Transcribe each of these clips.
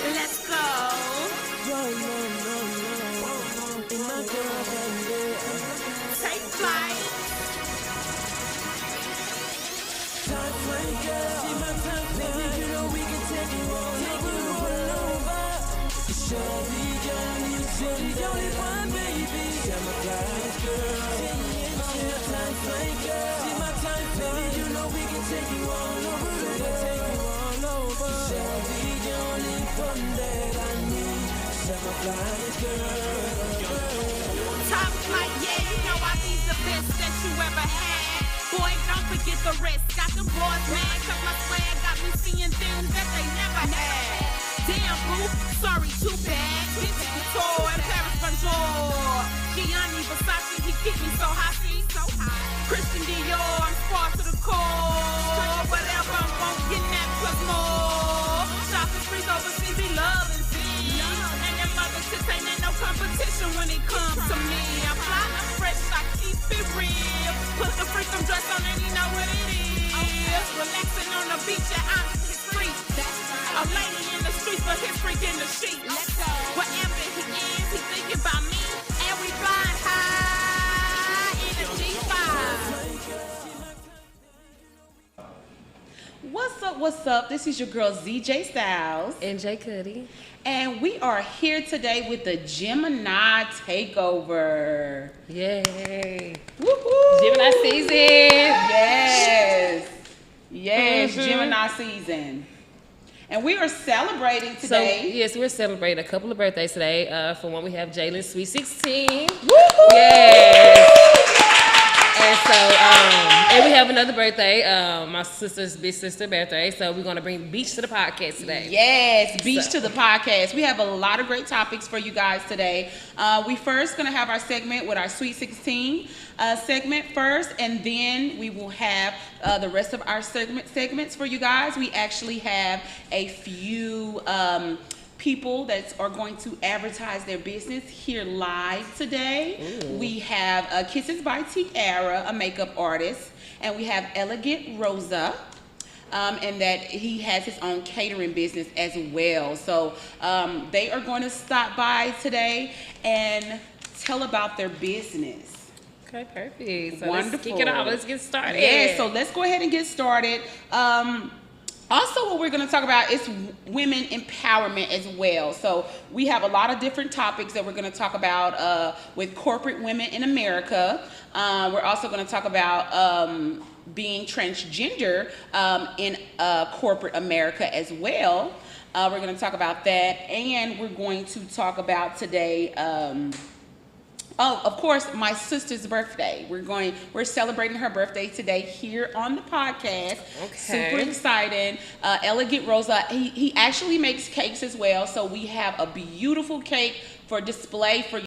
Let's go. Take flight. Baby, you know we can take it over. She's the only one, baby. She's my flying girl. She's my time, baby. You know we can take you all over. She's the only one that I need. She's my flying girl. Top flight, yeah, you know I be the best that you ever had. Boy, don't forget the rest. Got them boys mad, cause my swag got me seeing things that they never had. Damn, boo, sorry, too bad. Bitch, Couture and Paris Bonjour. Gianni Versace, he keep me so hot, see, so hot. Christian Dior, I'm spark to the core. Whatever, I'm gonna get that plus more. Shopping streets overseas, be loving, see. And them other chicks ain't in no competition when it comes to me. I'm fly, I'm fresh, I keep it real. Put the freakum dress on and you know what it is. Relaxing on the beach, yeah, I'm free. A lady in the streets, but his freak in the sheets. Whatever he is, he thinking about me. And we flying high in the G5. What's up? This is your girl Zjstylez. And Kutty. And we are here today with the Gemini Takeover. Yay. Woohoo! Gemini season. Yes, Gemini season. And we are celebrating today. So, yes, we're celebrating a couple of birthdays today. For one, we have Jaelyn's Sweet 16. Woohoo! Yes. And so, and we have another birthday, my sister's big sister birthday. So we're going to bring beach to the podcast today. Yes, beach to the podcast. We have a lot of great topics for you guys today. We first going to have our segment with our Sweet 16 segment first, and then we will have the rest of our segments for you guys. We actually have a few people that are going to advertise their business here live today. Ooh. We have Kisses by Tiara, a makeup artist, and we have Elegant Rosa, and that he has his own catering business as well. So they are going to stop by today and tell about their business. Okay, perfect. So wonderful. Let's kick it off. Let's get started. Yeah, so let's go ahead and get started. Also, what we're going to talk about is women empowerment as well. So we have a lot of different topics that we're going to talk about with corporate women in America. We're also going to talk about being transgender in corporate America as well. We're going to talk about that, and we're going to talk about today of course, my sister's birthday. We're celebrating her birthday today here on the podcast. Okay. Super exciting. Elegant Rosa, he actually makes cakes as well. So we have a beautiful cake for display for you.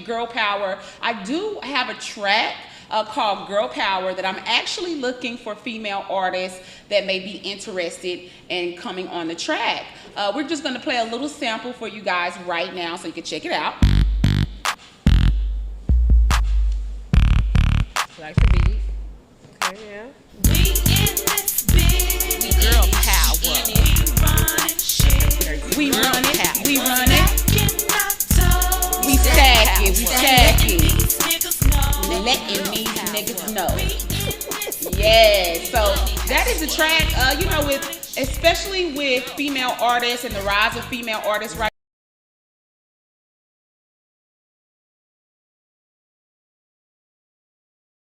Girl Power. I do have a track called Girl Power that I'm actually looking for female artists that may be interested in coming on the track. We're just going to play a little sample for you guys right now so you can check it out. Like the beat. Okay, yeah. We in this bitch. Girl Power. We run it. Power. We run it. We stack it. We stack it. Letting these niggas know. Yeah, so that is a track, you know, especially with female artists and the rise of female artists right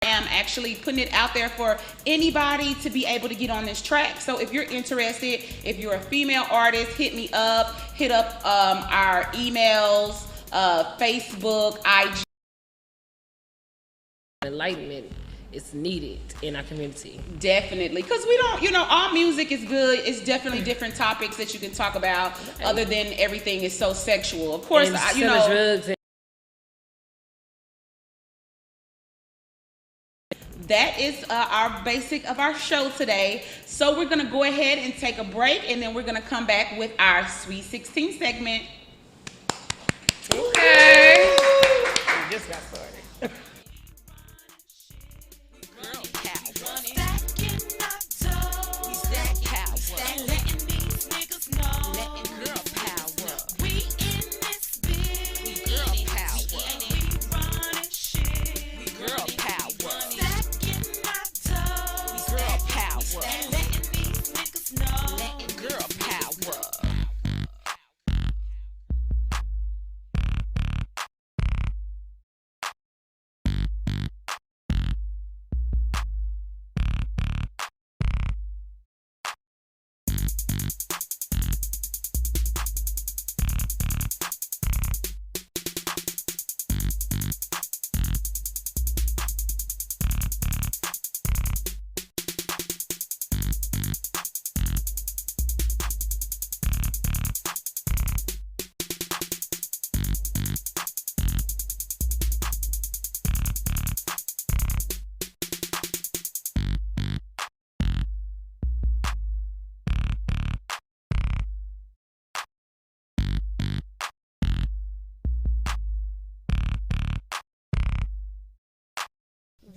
now. I'm actually putting it out there for anybody to be able to get on this track. So if you're interested, if you're a female artist, hit me up, hit up our emails, Facebook, IG. Enlightenment is needed in our community. Definitely, because we don't, you know, all music is good. It's definitely different topics that you can talk about, other than everything is so sexual. Of course, you know, drugs and that is our basic of our show today. So we're gonna go ahead and take a break, and then we're gonna come back with our Sweet 16 segment. Okay. We just got started. Girl power. Stacking our dough. We stack power. Letting these niggas know. Letting girl power. We in this bitch. We girl power. And we running shit. We girl power. Stacking our dough. We girl power. Letting these niggas know. Letting girl power.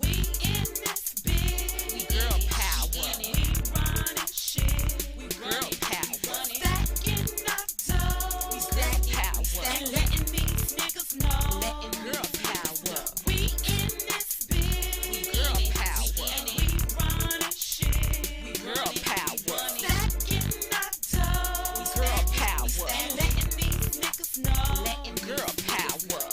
We in this bitch. We girl power. And we running shit. We girl power. Stacking our dough. We stack power. And letting these niggas know. Letting girl power. We in this bitch. We girl power. And we running shit. We girl power. Stacking our dough. We girl power. And letting these niggas know. Letting girl power.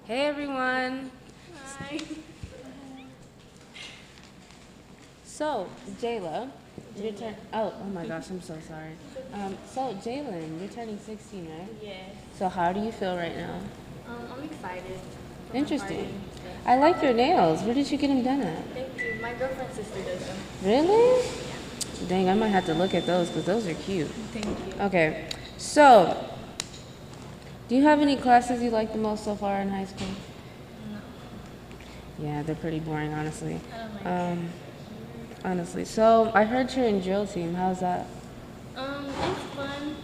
Hey everyone. Hi. So, Jayla, you're oh my gosh, I'm so sorry. So Jaelyn, you're turning 16, right? Yes. So how do you feel right now? I'm excited. for my Interesting. party and stuff. I like your nails. Where did you get them done at? Thank you. My girlfriend's sister does them. Really? Dang, I might have to look at those because those are cute. Thank you. Okay, so do you have any classes you like the most so far in high school? No, Yeah, they're pretty boring, honestly. I don't like Honestly. So I heard you're in drill team. How's that? It's fun.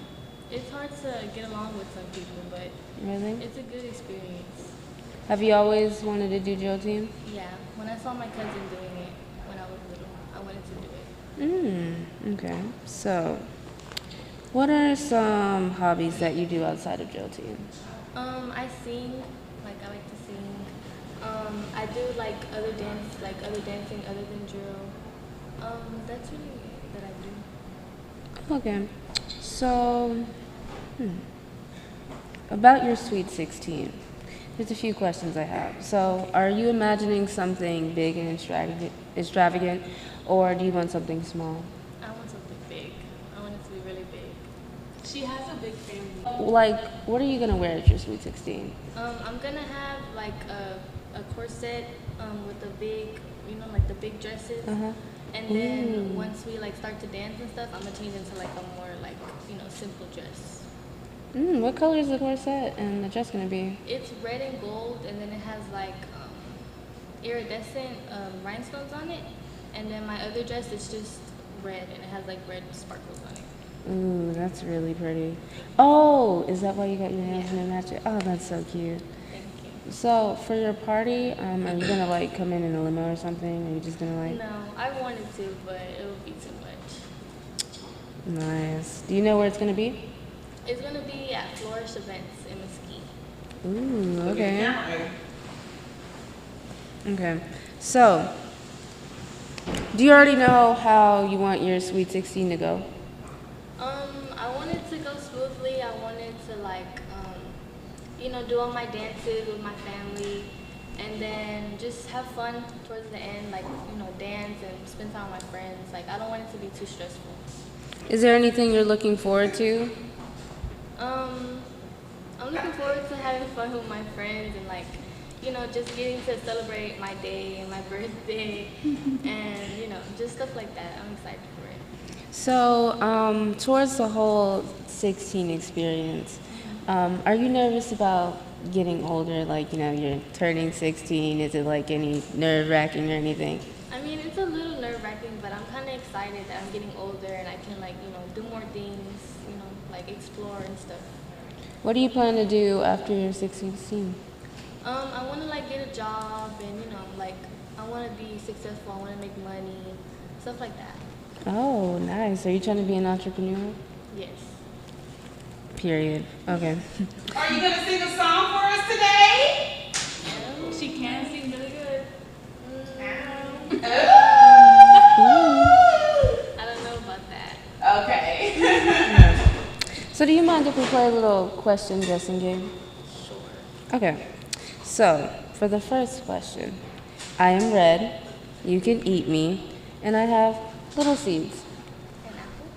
It's hard to get along with some people, but Really? it's a good experience. Have you always wanted to do drill team? Yeah. When I saw my cousin doing it when I was little, I wanted to do it. Okay. So, what are some hobbies that you do outside of drill team? I sing. Like I like to sing. I do like other dancing other than drill. That's really it that I do. Okay. So, about your Sweet 16, there's a few questions I have. So, are you imagining something big and extravagant, or do you want something small? I want something big. I want it to be really big. She has a big family. Like, what are you gonna wear at your Sweet 16? I'm gonna have like a corset with the big, like the big dresses. Uh-huh. And then once we like start to dance and stuff, I'm gonna change into like a more like simple dress. What color is the corset and the dress gonna be? It's red and gold, and then it has like iridescent rhinestones on it. And then my other dress is just red, and it has like red sparkles on it. Ooh, that's really pretty. Oh, is that why you got your nails in a match? Oh, that's so cute. Thank you. So, for your party, are you gonna like come in a limo or something? Or are you just gonna like? No, I wanted to, but it would be too much. Nice. Do you know where it's gonna be? It's gonna be at Flourish Events in Mesquite. Ooh, okay. Okay. So, do you already know how you want your Sweet 16 to go? I wanted to go smoothly. I wanted to do all my dances with my family, and then just have fun towards the end, dance and spend time with my friends. Like, I don't want it to be too stressful. Is there anything you're looking forward to? I'm looking forward to having fun with my friends and just getting to celebrate my day and my birthday and just stuff like that. I'm excited for it. So, towards the whole 16 experience, are you nervous about getting older? Like, you're turning 16. Is it like any nerve-wracking or anything? I mean, it's a little nerve-wracking, but I'm kind of excited that I'm getting older and I can do more things, explore and stuff. What do you plan to do after you're 16? I want to get a job and I want to be successful. I want to make money, stuff like that. Oh, nice. Are you trying to be an entrepreneur? Yes. Period. Okay. Are you gonna sing a song for us today? She can sing really good. I don't know about that. Okay. So do you mind if we play a little question guessing game? Sure. Okay. So, for the first question, I am red, you can eat me, and I have little seeds. An apple?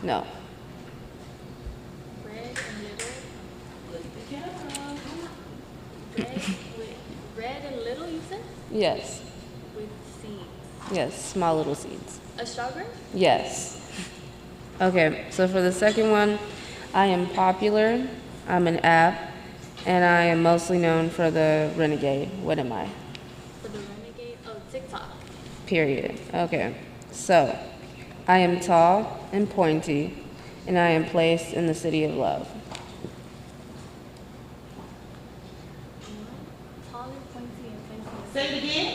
No. Red and little. Red and little, you said? Yes. With seeds. Yes, small little seeds. A strawberry? Yes. Okay, so for the second one, I am popular, I'm an app, and I am mostly known for the renegade. What am I? For the renegade? Oh, TikTok. Period. Okay, so I am tall and pointy, and I am placed in the city of love. Tall and pointy and fancy. Say it again.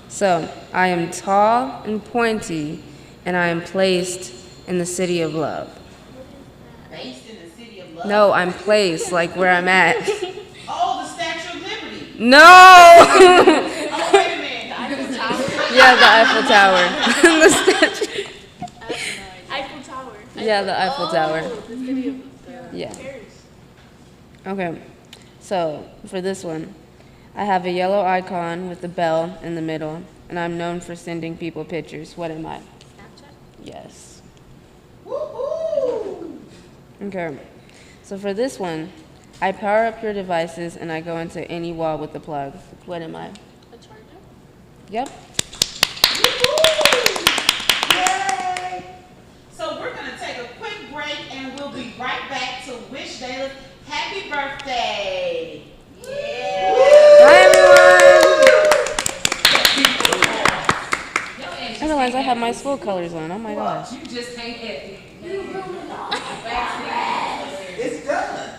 So I am tall and pointy, and I am placed in the city of love. Based in the city of love. No, I'm placed, like where I'm at. Oh, the Statue of Liberty. No! Oh, wait a minute. The Eiffel Tower? Yeah, the Eiffel Tower. The statue. Eiffel Tower. Yeah, the Eiffel Tower. Oh, the city of Yeah. Paris. Okay. So for this one, I have a yellow icon with a bell in the middle, and I'm known for sending people pictures. What am I? Snapchat? Yes. Woo-hoo! Okay. So for this one, I power up your devices and I go into any wall with the plug. What am I? A charger? Yep. Yay! So we're going to take a quick break and we'll be right back to wish Jaelyn happy birthday. Yeah! Hi, everyone! I realized I have my school colors on. Oh my gosh. You just ain't happy. It's done.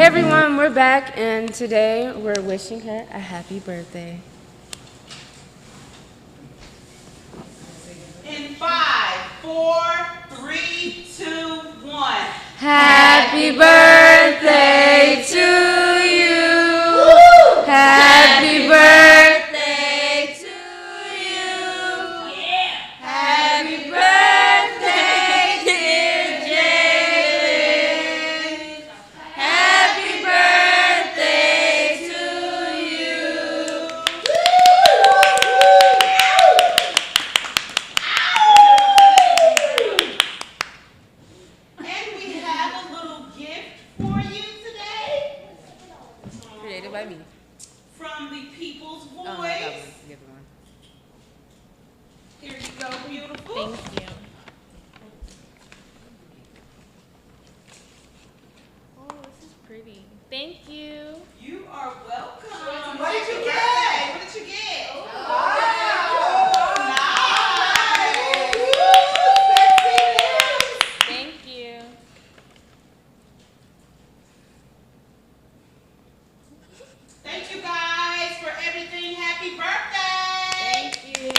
everyone, we're back, and today we're wishing her a happy birthday. In 5, 4, 3, 2, 1. Happy birthday to you. Woo! Happy birthday to you. Yeah. Happy birthday, dear Jaelyn. Happy birthday to you. And we have a little gift for you today Created by me. from the People's Voice. Oh, I got one. The other one. Here you go, beautiful. Thank you. Oh, this is pretty. Thank you. You are welcome. What did you What did you get? Thank you. Thank you guys for everything. Happy birthday. Thank you.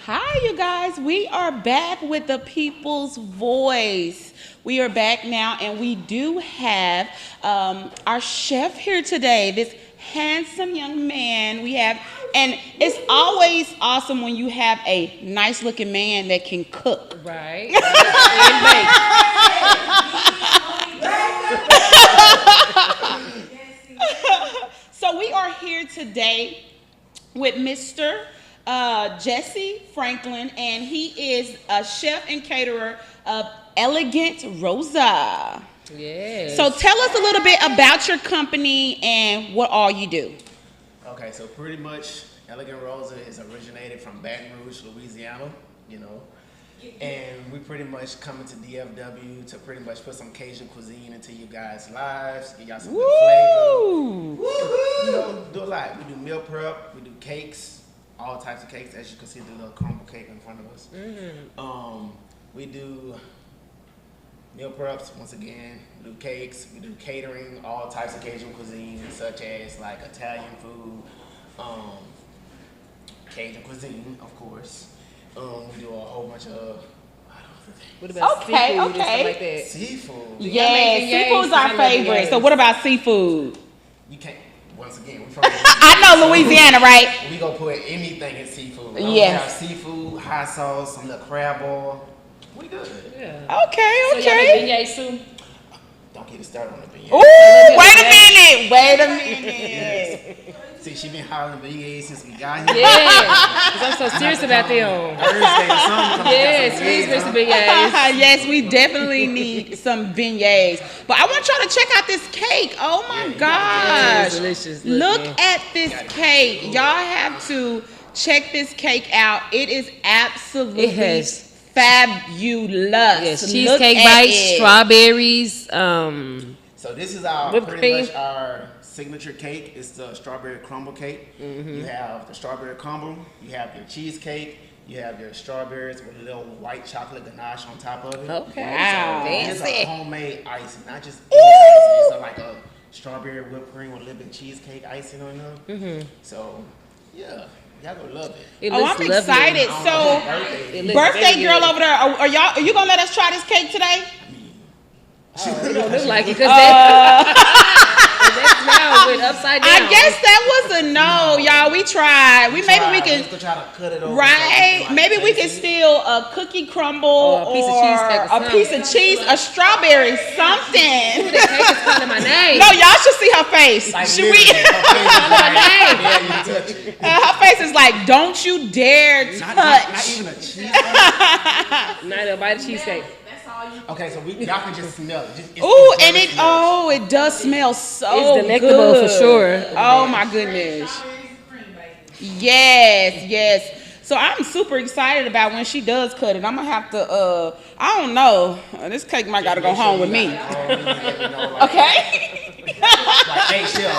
Hi, you guys. We are back with the People's Voice. We are back now, and we do have our chef here today. This handsome young man we have, and it's always awesome when you have a nice-looking man that can cook. Right. So we are here today with Mr. Jesse Franklin, and he is a chef and caterer of Elegant Rosa. Yes. So tell us a little bit about your company and what all you do. Okay, so pretty much Elegant Rosa is originated from Baton Rouge, Louisiana, you know. And we pretty much come into DFW to pretty much put some Cajun cuisine into you guys' lives, give y'all some good flavor. You know, do a lot. We do meal prep, we do cakes, all types of cakes, as you can see the little crumble cake in front of us. We do meal preps, once again, we do cakes, we do catering, all types of Cajun cuisine, such as like Italian food, Cajun cuisine, of course. We do a whole bunch of, What about Okay, seafood and stuff okay. like that? seafood. Yes, seafood's our I love favorite. beignets. So what about seafood? You can't, once again, we from I know Louisiana, right? We gonna put anything in seafood. Yes. We have seafood, hot sauce, some little crab ball. We good. Yeah. Okay, So y'all okay. make beignets too? Don't get it started on the beignet. Ooh, wait a minute. See, she been hollering beignets since we got here. Yeah. Because I'm so serious about them. Thursday or something. Yes, please bring some beignets. Yes, we definitely need some beignets. But I want y'all to check out this cake. Oh my gosh. It's delicious. Look man. at this cake. Y'all have to check this cake out. It is absolutely It has- fabulous. Yes, Look cheesecake at bites, it. strawberries. So this is our Whipped pretty cream. much our signature cake. It's the strawberry crumble cake. You have the strawberry crumble. You have your cheesecake. You have your strawberries with a little white chocolate ganache on top of it. Okay. Wow. It's Fancy. a homemade icing, not just any icing. It's like a strawberry whipped cream with a little bit of cheesecake icing on them. So, yeah, y'all gonna love it. It Oh, looks I'm lovely. excited. So, It looks birthday very girl good. over there, are you gonna let us try this cake today? It don't look like it because that smell went upside down. I guess that was a no, y'all. We tried. Maybe we Let's can. go try to cut it over. Right, so maybe we taste can it. steal a cookie crumble Or a piece of cheesecake or a piece of cheese, a strawberry, something. That cake is calling my name. No, y'all should see her face. Like, Should we? literally, her face is My like- name. Yeah, you touch it. Her face is like, don't you dare Not touch. even a cheese. Not a bite of cheesecake. Okay, so y'all can just smell it. Ooh, and it does smell so It's delectable good. for sure. Oh my goodness. Yes. So I'm super excited about when she does cut it. I'm gonna have to. I don't know. This cake might gotta go home with me. Okay. Like, hey, chill.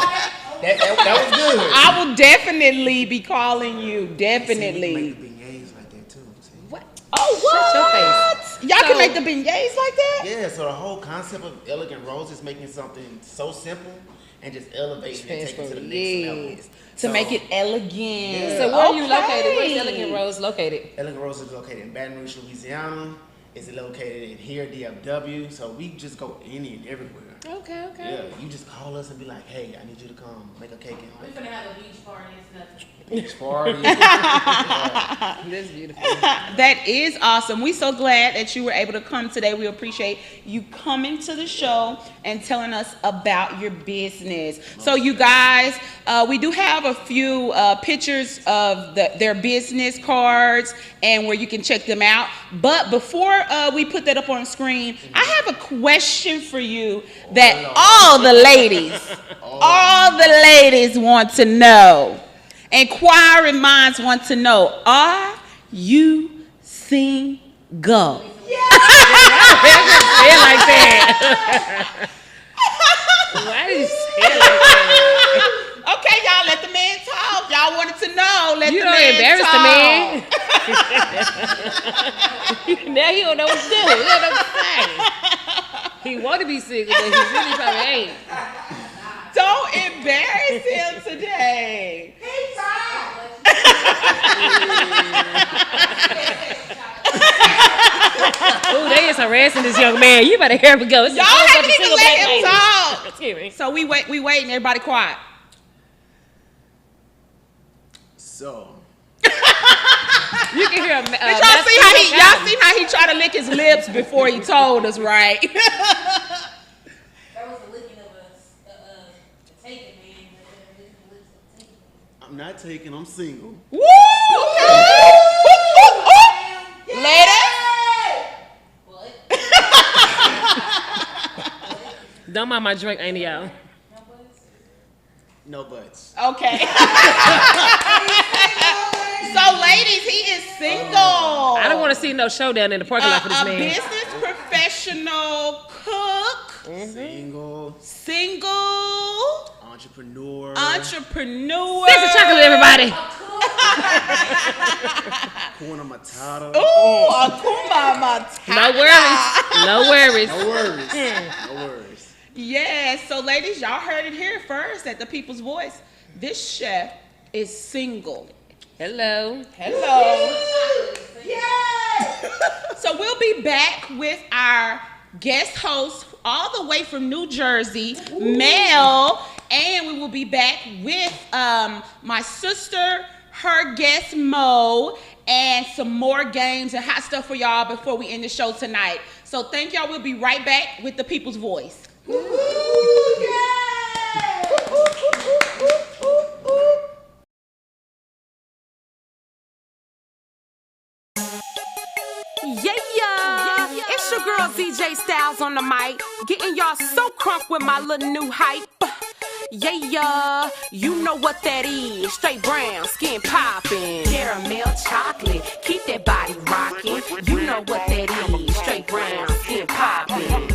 That was good. I will definitely be calling you. See, Definitely. we can make the beignets like that too. See? What? Oh, what? Shut your face. Y'all So- can make the beignets like that? Yeah, so the whole concept of Elegant Rose is making something so simple and just elevating it and taking it to the next level. Yes. To make it elegant. So where are you Okay. located? Where's Elegant Rose located? Elegant Rose is located in Baton Rouge, Louisiana. It's located in here, DFW. So we just go any and everywhere. Okay. Yeah, you just call us and be like, hey, I need you to come make a cake and like We're gonna have a beach party. It's nothing. beach party. That's beautiful. That is awesome. We're so glad that you were able to come today. We appreciate you coming to the show and telling us about your business. So you guys, we do have a few pictures of their business cards and where you can check them out. But before we put that up on screen, I have a question for you that all the ladies want to know. Inquiring minds want to know, are you single? Why did you say it like that? Okay, y'all, let the man talk. Y'all wanted to know. Let You the don't man embarrass talk. the man. Now he don't know what to do. He don't know what to say. He want to be single, but he really probably ain't. Don't embarrass him today. Ooh, they is harassing this young man. You better hear him go. It's Y'all a whole bunch haven't of even single let black him ladies. talk. Excuse me. So we waiting. Everybody quiet. So, You can hear him. Did y'all see how he tried to lick his lips before he told us, right? That was the licking of taking, man. I'm not taking, I'm single. Woo! Okay. Ladies. Don't mind my drink, ain't y'all? no buts. Okay. So, ladies, he is single. I don't want to see no showdown in the parking lot for this a man. business professional cook. Single. Entrepreneur. Entrepreneur. Six of chocolate, everybody. Corner Matata. Ooh, Akuma Matata. No worries. No worries. No worries. No worries. Yes, so ladies, y'all heard it here first at the People's Voice. This chef is single. Hello. Hello. Yes. So we'll be back with our guest host all the way from New Jersey, Mel, and we will be back with my sister, her guest Mo, and some more games and hot stuff for y'all before we end the show tonight. So thank y'all. We'll be right back with the People's Voice. Yeah, it's your girl Zjstylez on the mic, getting y'all so crunk with my little new hype. Yeah, you know what that is. Straight brown, skin poppin', caramel chocolate, keep that body rockin'. You know what that is. Straight brown, skin poppin'.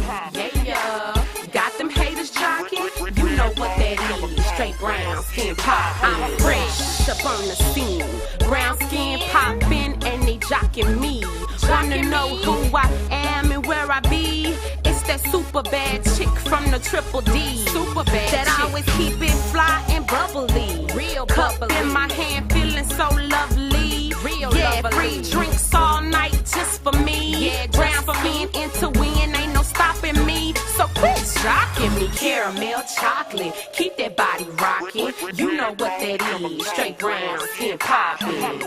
Yeah, got them haters jockin'. You know what that is. Straight brown, skin poppin'. I'm fresh up on the scene, brown skin poppin', and they jockin' me. Wanna know who I am and where I be? It's that super bad chick from the Triple D. Super bad that chick. Always keep it fly and bubbly. Real cup bubbly. In my hand, feeling so lovely. Real lovely. Free drinks all night just for me. Yeah, brown skin into win, ain't no stopping me. So quit shocking me. Caramel chocolate, keep that body rocking. You know what that is. Straight brown skin popping.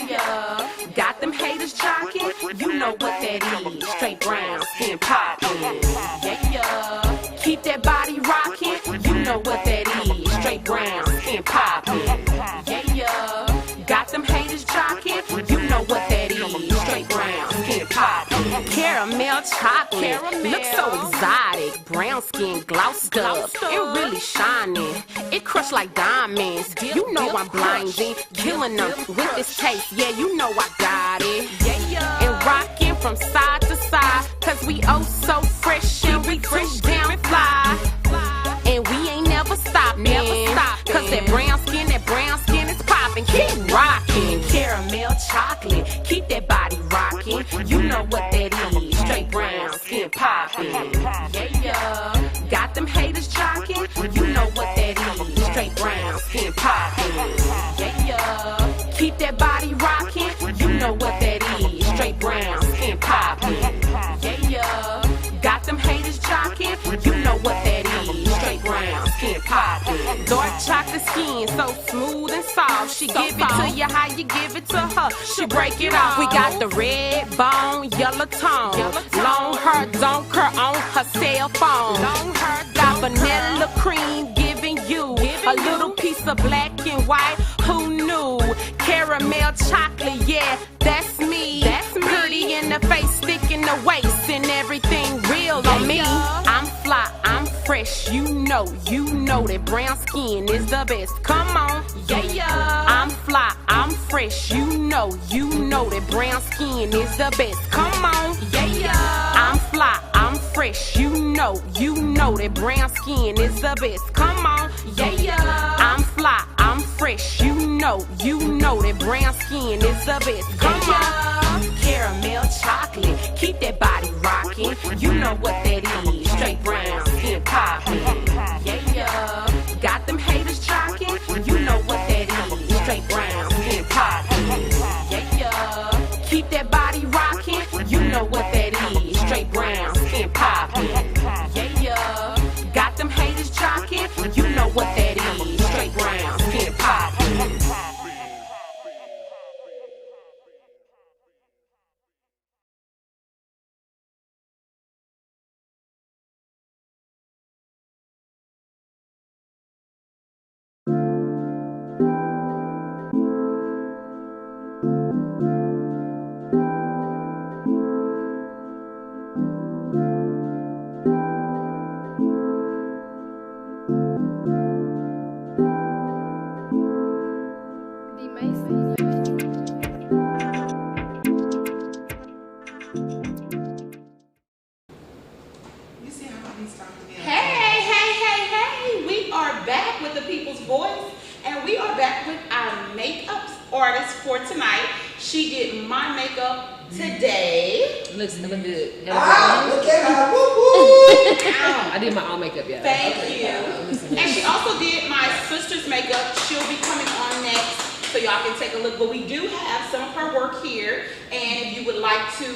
Yeah, got them haters jocking. You know what that is. Straight brown skin popping. Yeah, keep that body rocking. You know what that is. Straight brown skin popping. Yeah, got them haters jocking. You know what that is. Straight brown skin popping. Caramel chocolate, look so exotic. Brown skin glossed up, it really shining. It crushed like diamonds. You know I'm blinding, killing them with this taste. Yeah, you know I got it. And rocking from side to side, cause we oh so fresh and we too damn fly. And we ain't never stopping, cause that brown skin is popping. Keep rocking, caramel chocolate, keep that body rocking. You know what that is, straight brown skin popping. Yeah, got them haters jocking. You know what that is, straight brown skin popping. Yeah, keep that body rocking. You know what that is, straight brown skin popping. Yeah, got them haters jocking. You know what that is, straight brown skin popping. Dark chocolate skin, so smooth and soft. She give it to you how you give it to her. She break it off. We got the red bone, yellow tone. Long hair, don't curl on her cell phone. Long hair, got vanilla cream giving you a little piece of black and white. Who knew? Caramel chocolate, yeah, that's me. That's me. Pretty in the face, thick in the waist, and everything real on me. I'm fly, I'm fresh, you know that brown skin is the best. Come on, yeah. I'm fly, I'm fresh, you know that brown skin is the best. Come on, yeah. I'm fly, I'm fresh, you know that brown skin is the best. Come on, yeah. I'm fly, I'm fresh, you know that brown skin is the best. Come on, caramel chocolate, keep that body rocking. You know what that is, straight brown skin popping. Yeah, got them haters jocking. You know what that is, straight brown skin popping. Yeah, keep that body rocking. You know what that is, straight brown skin popping. Yeah, got them haters jocking. You know what that is, straight brown skin popping. Hey, we are back with the People's Voice, and we are back with our makeup artist for tonight. She did my makeup today. Looks good. Look at her. Woo-woo. I did my own makeup, yeah. Thank you. And she also did my sister's makeup. She'll be coming on next, so y'all can take a look. But we do have some of her work here, and if you would like to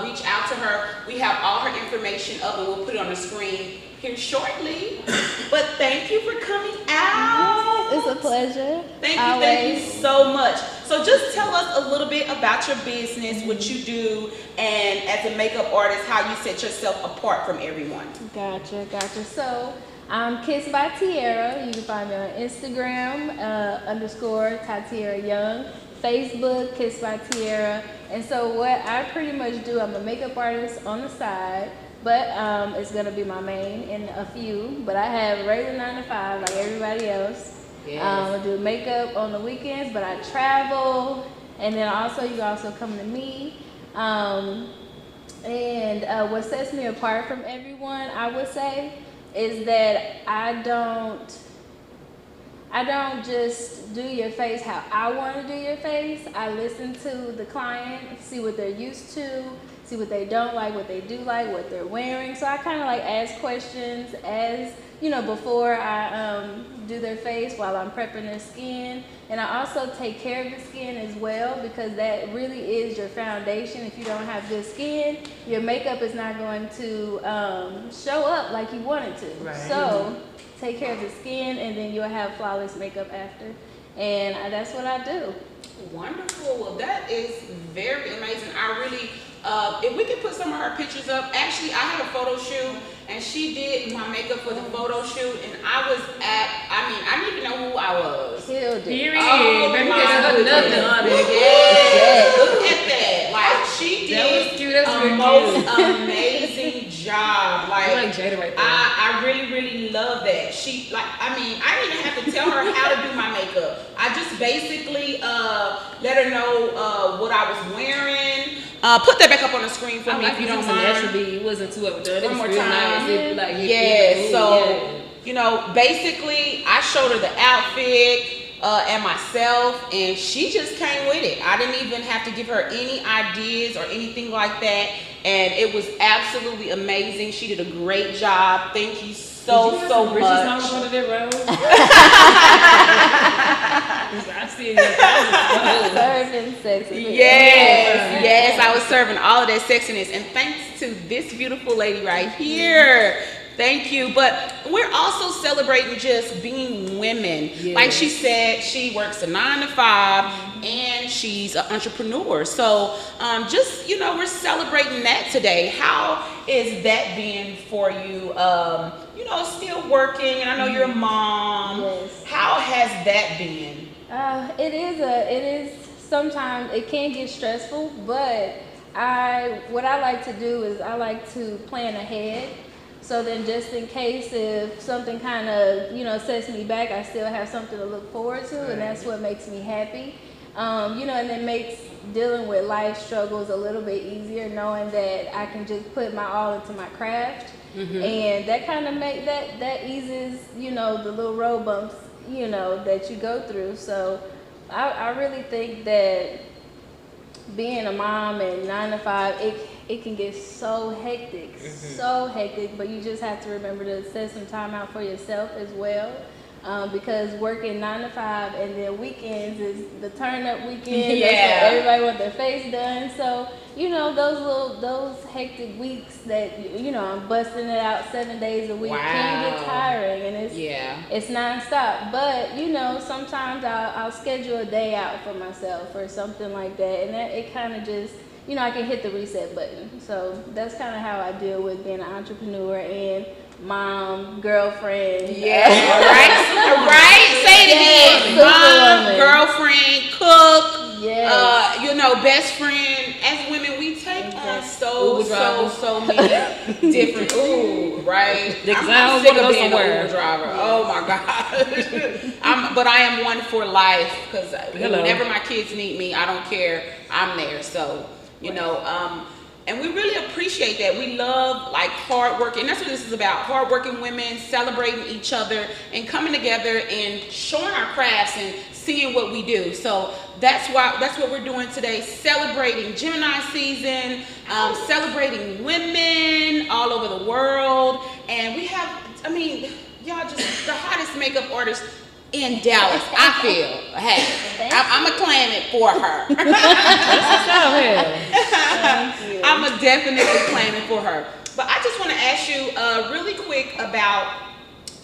reach out to her, we have all her information up, and we'll put it on the screen here shortly. But thank you for coming out. It's a pleasure. Thank you so much. So just tell us a little bit about your business, what you do, and as a makeup artist, how you set yourself apart from everyone. Gotcha. So I'm Kissed by Tiara. You can find me on Instagram, _Tatiara Young, Facebook, Kissed by Tiara. And so what I pretty much do, I'm a makeup artist on the side, but it's gonna be my main in a few. But I have a regular 9 to 5 like everybody else. Yes. I do makeup on the weekends, but I travel, and then also you also come to me. And what sets me apart from everyone, I would say, is that I don't just do your face how I want to do your face. I listen to the client, see what they're used to, see what they don't like, what they do like, what they're wearing. So I kind of like ask questions before I do their face while I'm prepping their skin. And I also take care of the skin as well, because that really is your foundation. If you don't have good skin, your makeup is not going to show up like you want it to. Right. So take care of the skin, and then you'll have flawless makeup after. And that's what I do. Wonderful. Well, that is very amazing. I really, if we could put some of her pictures up. Actually, I had a photo shoot, and she did my makeup for the photo shoot, and I didn't even know who I was. Killed it. Period. Oh, Baby, my there's nothing on it. Yes. Look at that. Like, she That was did cute. That's a really most cute. amazing job. Like Jada right there. I really, really love that. I didn't even have to tell her how to do my makeup. I just basically let her know what I was wearing. Put that back up on the screen for me if you don't mind. Naturally, it wasn't too overdone. It One was more real time. nice. It, like, basically, I showed her the outfit and myself, and she just came with it. I didn't even have to give her any ideas or anything like that, and it was absolutely amazing. She did a great job. Thank you so much. One of their roles? I've seen that. Serving sexy. Yes, I was serving all of that sexiness, and thanks to this beautiful lady right here. Thank you. But we're also celebrating just being women. Yes. Like she said, she works a 9 to 5, and she's an entrepreneur. So we're celebrating that today. How is that been for you? Still working, and I know you're a mom. Yes. How has that been? It is sometimes it can get stressful, but what I like to do is I like to plan ahead. So then just in case if something kind of, sets me back, I still have something to look forward to, and that's what makes me happy. And it makes dealing with life struggles a little bit easier, knowing that I can just put my all into my craft. And that kind of that eases, you know, the little road bumps, you know, that you go through. So I really think that being a mom and 9 to 5, it can get so hectic, but you just have to remember to set some time out for yourself as well. Because working 9 to 5 and then weekends is the turn up weekend. Yeah. That's when everybody wants their face done. So, you know, those hectic weeks that, you know, I'm busting it out 7 days a week can get tiring, and it's nonstop. But, you know, sometimes I'll schedule a day out for myself or something like that, and it kind of just, you know, I can hit the reset button. So that's kind of how I deal with being an entrepreneur and mom, girlfriend. Yeah, right? Say it again. Mom, girlfriend, cook, you know, best friend. As women, we take on so many different, right? I'm sick of being an Uber driver. Oh my God. But I am one for life, because whenever my kids need me, I don't care, I'm there. So, you know, and we really appreciate that. We love like hard working. That's what this is about. Hardworking women celebrating each other and coming together and showing our crafts and seeing what we do. So that's what we're doing today. Celebrating Gemini season, celebrating women all over the world. And we have, I mean, y'all just the hottest makeup artists in Dallas, I feel. Hey, I'm going to claim it for her. I'm going to definitely claim it for her. But I just want to ask you really quick about,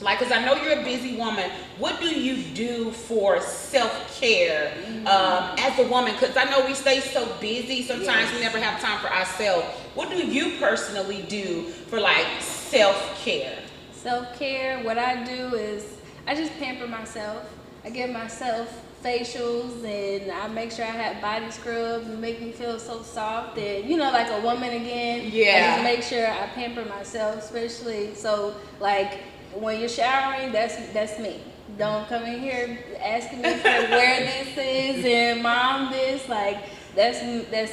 like, because I know you're a busy woman. What do you do for self-care as a woman? Because I know we stay so busy. Sometimes we never have time for ourselves. What do you personally do for, like, self-care? Self-care, what I do is I just pamper myself. I give myself facials, and I make sure I have body scrubs and make me feel so soft and, you know, like a woman again. Yeah. I just make sure I pamper myself, especially so like when you're showering, that's me. Don't come in here asking me for where this is and mom this, like that's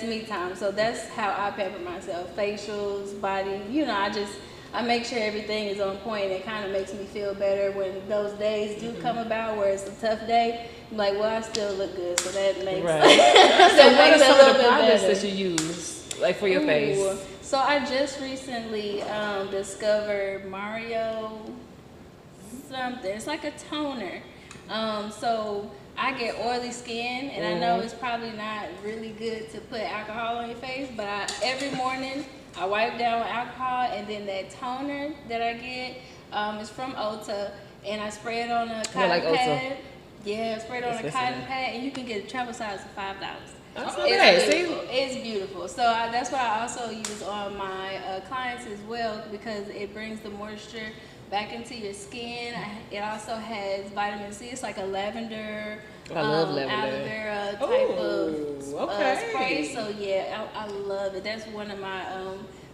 me time. So that's how I pamper myself. Facials, body, you know, I make sure everything is on point. It kind of makes me feel better when those days do come about where it's a tough day. I'm like, well, I still look good, so that makes So what are some of the products that you use, like for your face? So I just recently discovered Mario something. It's like a toner. So I get oily skin, and I know it's probably not really good to put alcohol on your face, but every morning I wipe down with alcohol, and then that toner that I get is from Ulta, and I spray it on a cotton pad. Yeah, spray it on a cotton pad, and you can get a travel size for $5. It's beautiful. So that's what I also use on my clients as well, because it brings the moisture back into your skin. It also has vitamin C. It's like a lavender, I love lavender, aloe vera type of spray. So yeah, I love it. That's one of my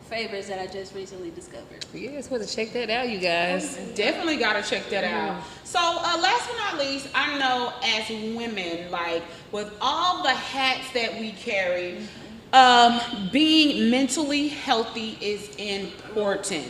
favorites that I just recently discovered. Yes, well, to check that out, you guys. Definitely got to check that out. So last but not least, I know as women, like with all the hats that we carry, being mentally healthy is important.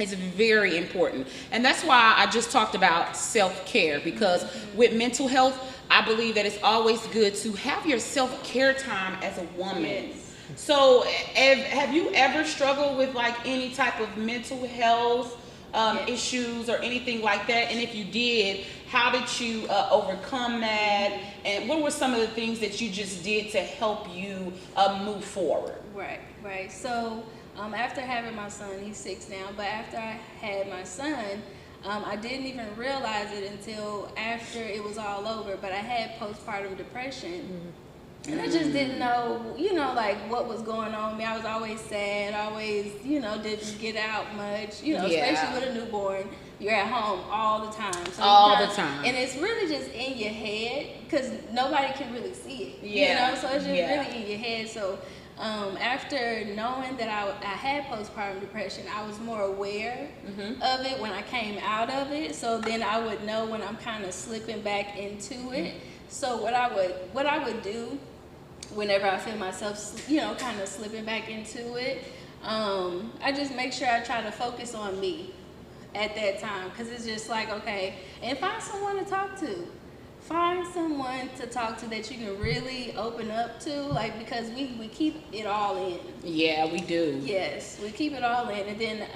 It's very important. And that's why I just talked about self-care, because with mental health, I believe that it's always good to have your self-care time as a woman. Yes. So have you ever struggled with like any type of mental health issues or anything like that? And if you did, how did you overcome that? And what were some of the things that you just did to help you move forward? Right. So after having my son, he's 6 now, but after I had my son, I didn't even realize it until after it was all over, but I had postpartum depression. And I just didn't know, you know, like what was going on with me. I was always sad, always, you know, didn't get out much, you know, especially with a newborn. You're at home all the time. So all the time. And it's really just in your head, because nobody can really see it. Yeah. You know, so it's just really in your head. So after knowing that I had postpartum depression, I was more aware of it when I came out of it. So then I would know when I'm kind of slipping back into it. So what I would do whenever I feel myself, you know, kind of slipping back into it, I just make sure I try to focus on me at that time, because it's just like, okay, and find someone to talk to. Find someone to talk to that you can really open up to, like, because we keep it all in. Yeah, we do. Yes, we keep it all in. And then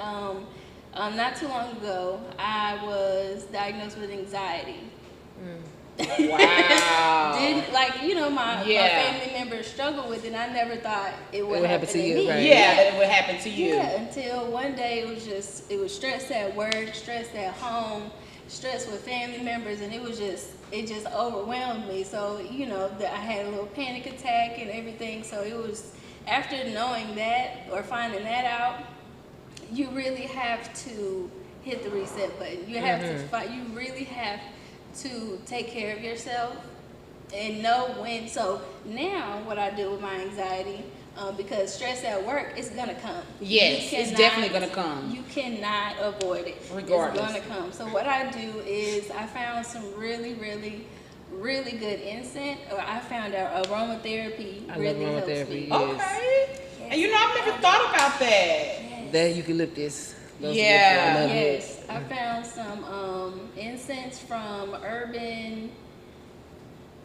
not too long ago, I was diagnosed with anxiety. Wow. Didn't, like, you know, my family members struggle with it, and I never thought it would happen to you, me. right? Yeah, that it would happen to you. Yeah, until one day it was stress at work, stress at home, stress with family members, and it just overwhelmed me. So, you know, I had a little panic attack and everything. So it was, after knowing that or finding that out, you really have to hit the reset button. You have to fight. You really have to take care of yourself and know when. So now what I do with my anxiety, because stress at work is gonna come. Yes, it's definitely gonna come. You cannot avoid it. Regardless. It's gonna come. So what I do is I found some really, really, really good incense, or I found out aromatherapy really helps me. Okay. And you know, I've never thought about that. There, eucalyptus. Those Yeah. are good. I love it. Yes, I found some incense from Urban.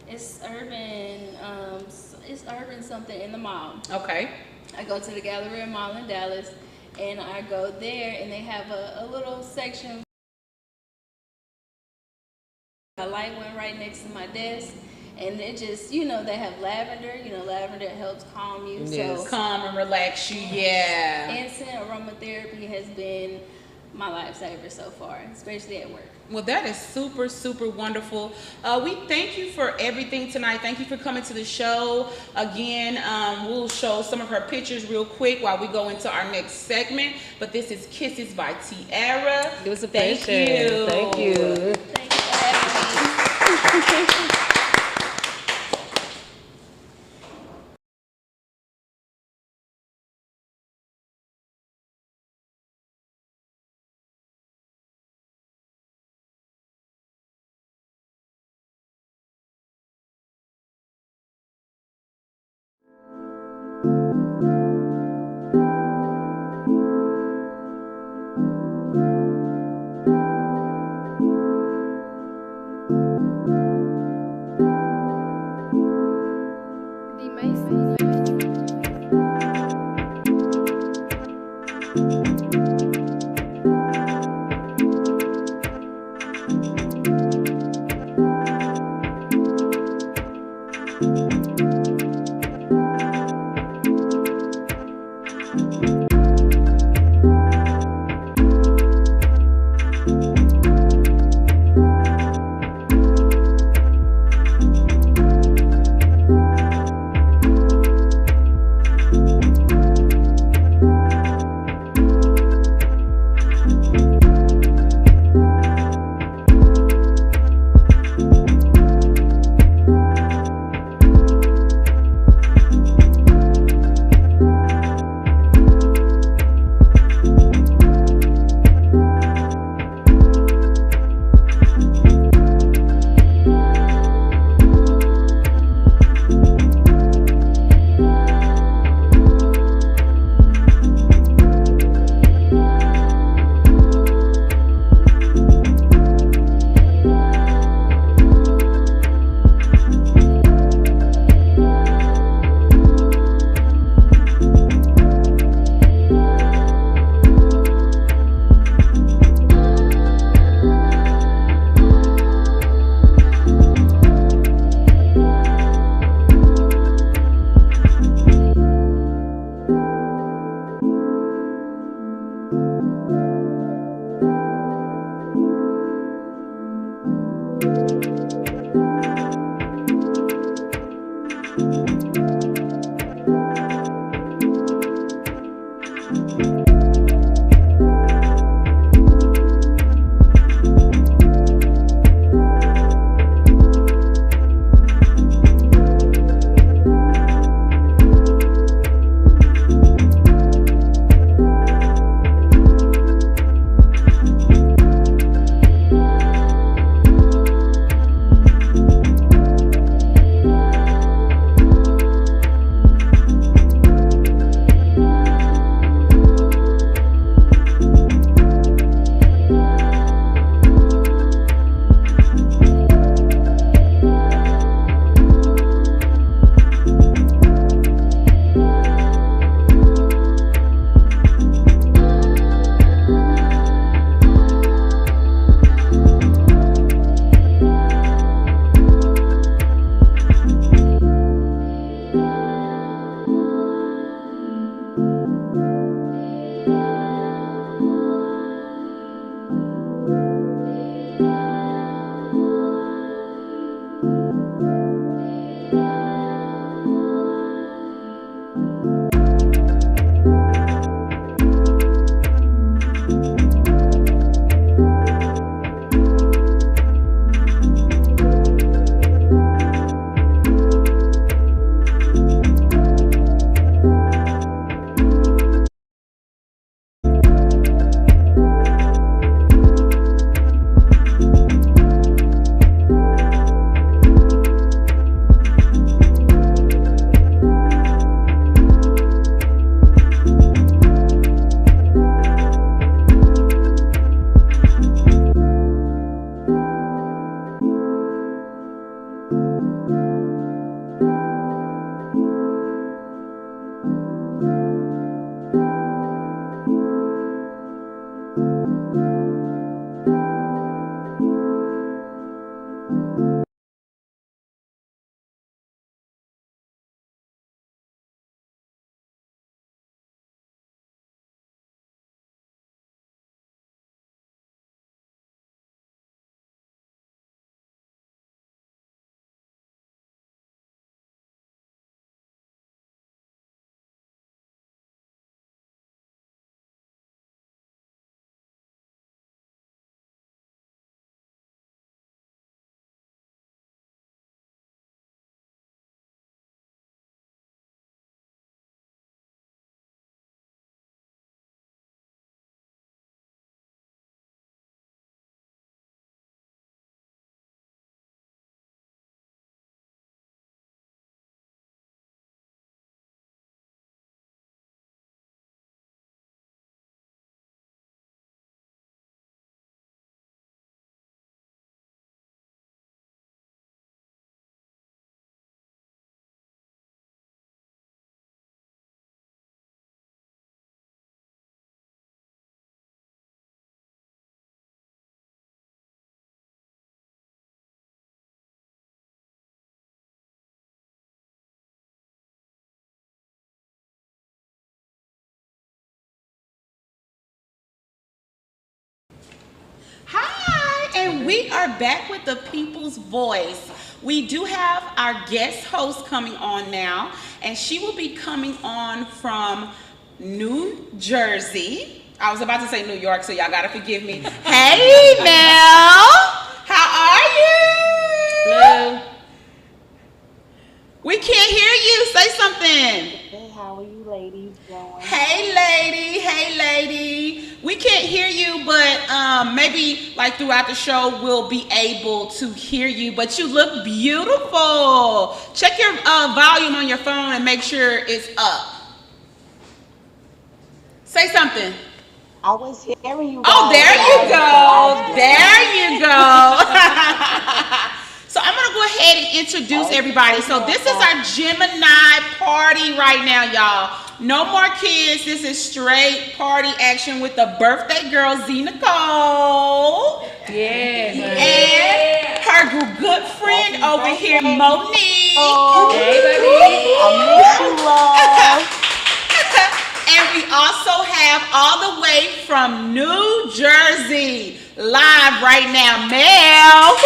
It's Urban something in the mall. Okay. I go to the Galleria Mall in Dallas, and I go there, and they have a little section. A light went right next to my desk, and it just, you know, they have lavender. You know, lavender helps calm you. Yes. So Calm and relax you, yeah. incense aromatherapy has been my lifesaver so far, especially at work. Well, that is super, super wonderful. We thank you for everything tonight. Thank you for coming to the show. Again, we'll show some of her pictures real quick while we go into our next segment. But this is Kisses by Tiara. It was a Thank pleasure. you. Thank you. Thank you for having me. we are back with the People's Voice. We do have our guest host coming on now, and she will be coming on from New Jersey. I was about to say New York, so y'all gotta forgive me. Hey, Mel! How are you? Hello. We can't hear you. Say something. Hey, how are you ladies doing? Hey, lady. Hey, lady. We can't hear you, but maybe like throughout the show we'll be able to hear you. But you look beautiful. Check your volume on your phone and make sure it's up. Say something. I was hearing you. Oh, there you go. There you go. So I'm gonna go ahead and introduce everybody. So this is our Gemini party right now, y'all. No more kids. This is straight party action with the birthday girl, Z Nicole. Yeah. And her good friend over here, Monique. Hey, baby. I miss you, love. And we also have all the way from New Jersey, live right now, Mel.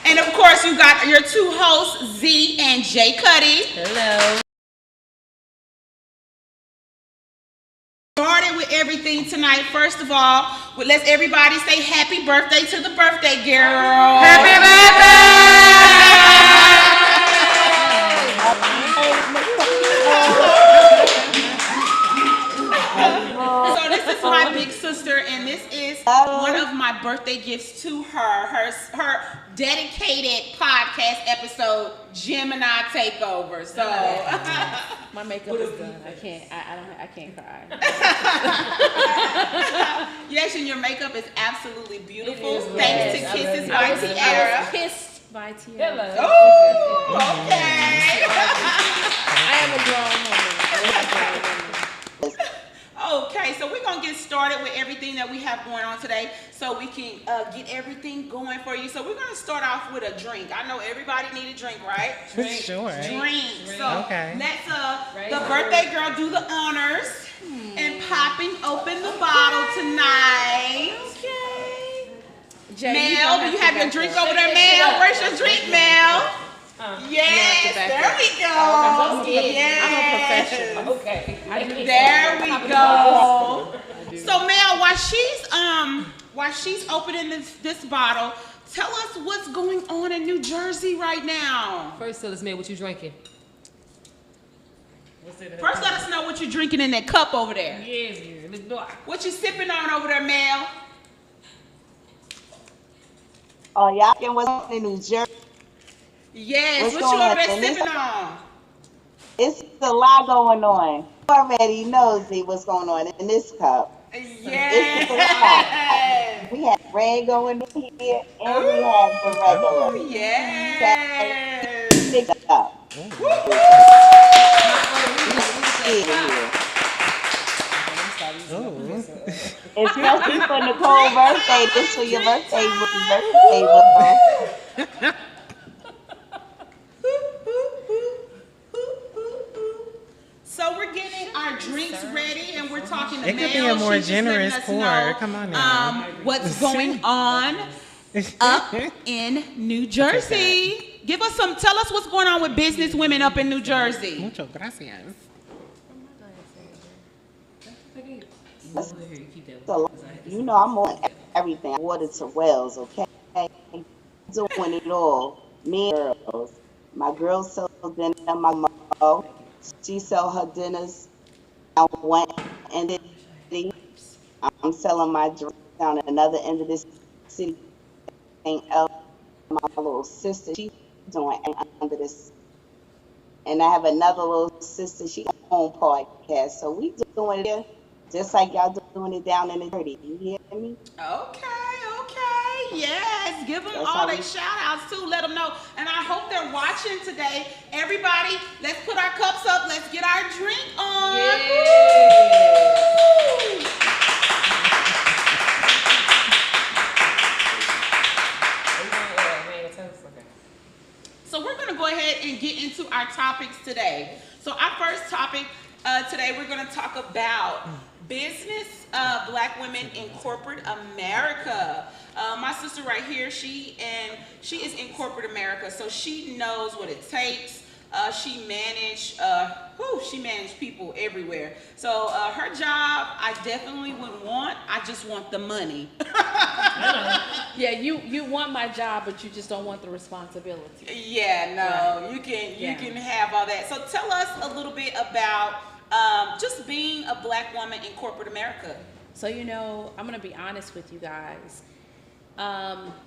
And of course, you got your two hosts, Z and J Kutty. Hello. Started with everything tonight. First of all, let's everybody say happy birthday to the birthday girl. Happy So this is my big sister, and this is one of my birthday gifts to her. Her dedicated podcast episode, Gemini Takeover. So My makeup is done. I can't cry. yes, and your makeup is absolutely beautiful. It is, Thanks yes. to Kisses I by was Tiara. Kissed by Tiara. Hello. Oh, okay. I am a grown woman. Okay, so we're going to get started with everything that we have going on today so we can get everything going for you. So we're going to start off with a drink. I know everybody need a drink, right? Sure. Drink. So Okay. let's the birthday girl do the honors and popping open the bottle tonight. Okay. Mel, do you have your drink over there, Mel? Where's your drink, Mel? Yes, there we go. Yes. I'm a professional. Okay. There we go. So Mel, while she's opening this bottle, tell us what's going on in New Jersey right now. First, tell us, man, what you drinking? First, let us know what you're drinking in that cup over there. Yes, Miss Black. What you sipping on over there, Mel? Oh, y'all can what's in New Jersey? Yes, What's what you going over on? there sipping on? It's a lot going on. You already know what's going on in this cup. Yes. We have red going in here, and we have the regular. Yes. Big up. Especially for Nicole's birthday. This for your birthday. So we're getting our drinks ready, and we're talking to It Mel. could be a more She's just letting generous us pour. know, Come on now. what's going on up in New Jersey? Tell us what's going on with business women up in New Jersey. Mucho gracias. So, you know, I'm on everything. I water to wells, okay? Doing it all. Me and girls. My girls sell dinner. My mom, she sell her dinners. I went and did. I'm selling my drink down at another end of this city. My little sister, she's doing under this. And I have another little sister, she got her own podcast. So we doing it here, just like y'all doing it down in the dirty. You hear me? Okay. Yes, give them That's all how their we- shout outs too. Let them know. And I hope they're watching today. Everybody, let's put our cups up. Let's get our drink on. Woo! So we're going to go ahead and get into our topics today. So our first topic today, we're going to talk about business, Black women in corporate America. My sister right here, she is in corporate America, so she knows what it takes. She managed people everywhere. So her job, I definitely wouldn't want. I just want the money. Yeah, you want my job, but you just don't want the responsibility. Yeah, no, Right. you can have all that. So tell us a little bit about just being a Black woman in corporate America. So, I'm going to be honest with you guys.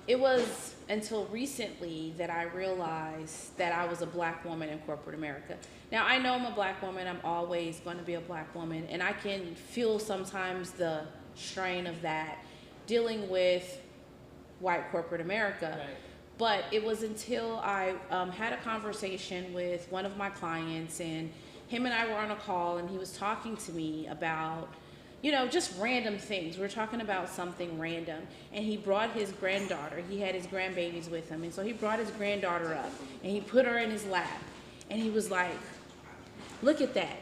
It was until recently that I realized that I was a Black woman in corporate America. Now, I know I'm a Black woman. I'm always going to be a Black woman. And I can feel sometimes the strain of that dealing with white corporate America. Right. But it was until I had a conversation with one of my clients, and him and I were on a call, and he was talking to me about, just random things. We were talking about something random, and he brought his granddaughter. He had his grandbabies with him, and so he brought his granddaughter up, and he put her in his lap, and he was like, look at that.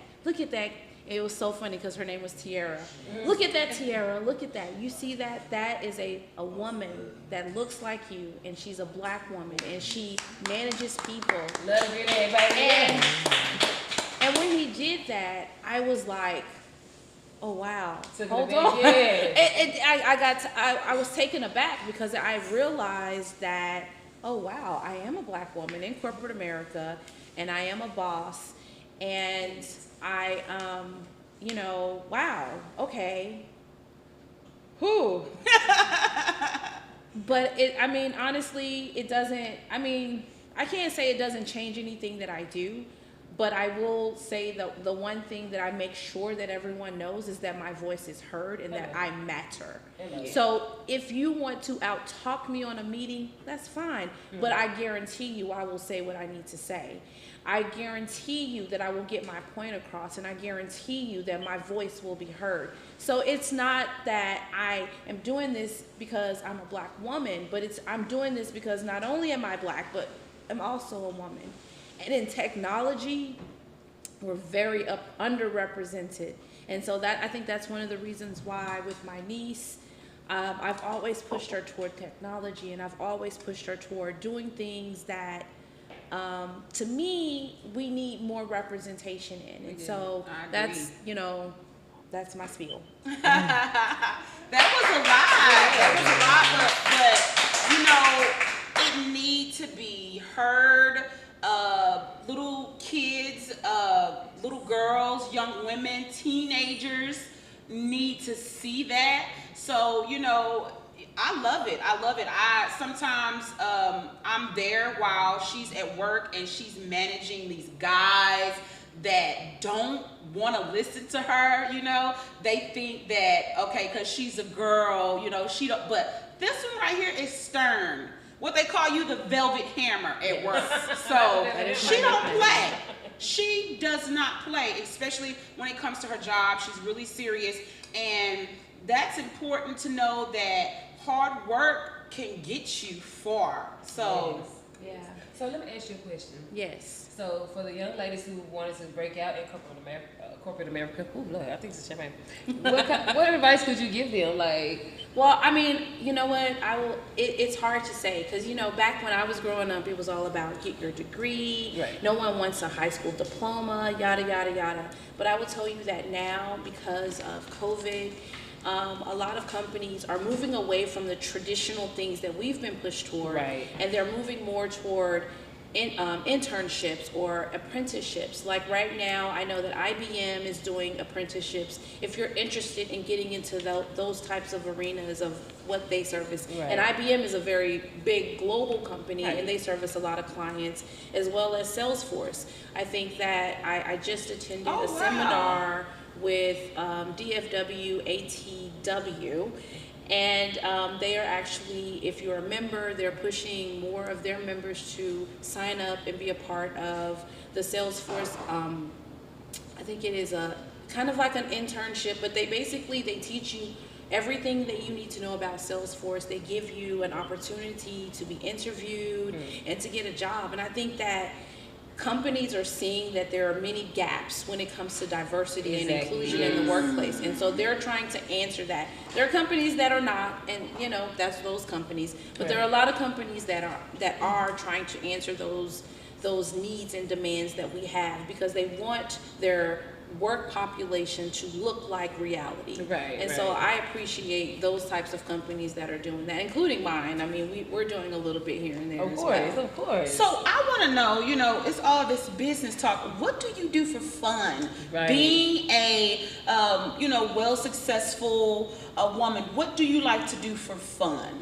It was so funny because her name was Tiara. Look at that, Tiara. Look at that. You see that? That is a woman that looks like you, and she's a Black woman, and she manages people. Love to get everybody. And when he did that, I was like, oh wow, hold on. I was taken aback because I realized that, oh wow, I am a Black woman in corporate America, and I am a boss, and I, wow, okay, who? But honestly, it doesn't, I can't say it doesn't change anything that I do. But I will say the one thing that I make sure that everyone knows is that my voice is heard and that I matter. So if you want to out-talk me on a meeting, that's fine. But I guarantee you I will say what I need to say. I guarantee you that I will get my point across, and I guarantee you that my voice will be heard. So it's not that I am doing this because I'm a Black woman, but I'm doing this because not only am I Black, but I'm also a woman. And in technology, we're very underrepresented. And so I think that's one of the reasons why with my niece, I've always pushed her toward technology, and I've always pushed her toward doing things that, to me, we need more representation in. And so that's my spiel. That was a lot. But it needs to be heard. Little kids, little girls, young women, teenagers need to see that. So, I love it. Sometimes I'm there while she's at work, and she's managing these guys that don't want to listen to her. They think that, okay, because she's a girl, she don't. But this one right here is stern. What they call you, the velvet hammer at work. So she don't play. She does not play, especially when it comes to her job. She's really serious, and that's important to know that hard work can get you far. So Yeah. So let me ask you a question. Yes. So for the young ladies who wanted to break out in corporate America, oh Lord, I think it's a champagne. What advice could you give them? Well, you know what? It's hard to say because, back when I was growing up, it was all about get your degree. Right. No one wants a high school diploma, yada, yada, yada. But I will tell you that now, because of COVID, a lot of companies are moving away from the traditional things that we've been pushed toward. Right. And they're moving more toward internships or apprenticeships. Like right now, I know that IBM is doing apprenticeships. If you're interested in getting into those types of arenas of what they service, Right. and IBM is a very big global company, Right. and they service a lot of clients, as well as Salesforce. I think that I just attended a seminar with DFW ATW. And they are actually, if you're a member, they're pushing more of their members to sign up and be a part of the Salesforce. I think it is a kind of like an internship, but they teach you everything that you need to know about Salesforce. They give you an opportunity to be interviewed and to get a job. And I think that companies are seeing that there are many gaps when it comes to diversity and Exactly. inclusion in the workplace, and so they're trying to answer that. There are companies that are not, and you know, that's those companies, but there are a lot of companies that are trying to answer those needs and demands that we have, because they want their work population to look like reality. Right, And so right. I appreciate those types of companies that are doing that, including mine. I mean, we're doing a little bit here and there Of as course, well. of course. So I want to know, you know, it's all this business talk. What do you do for fun? Right. Being a, you know, successful woman, what do you like to do for fun?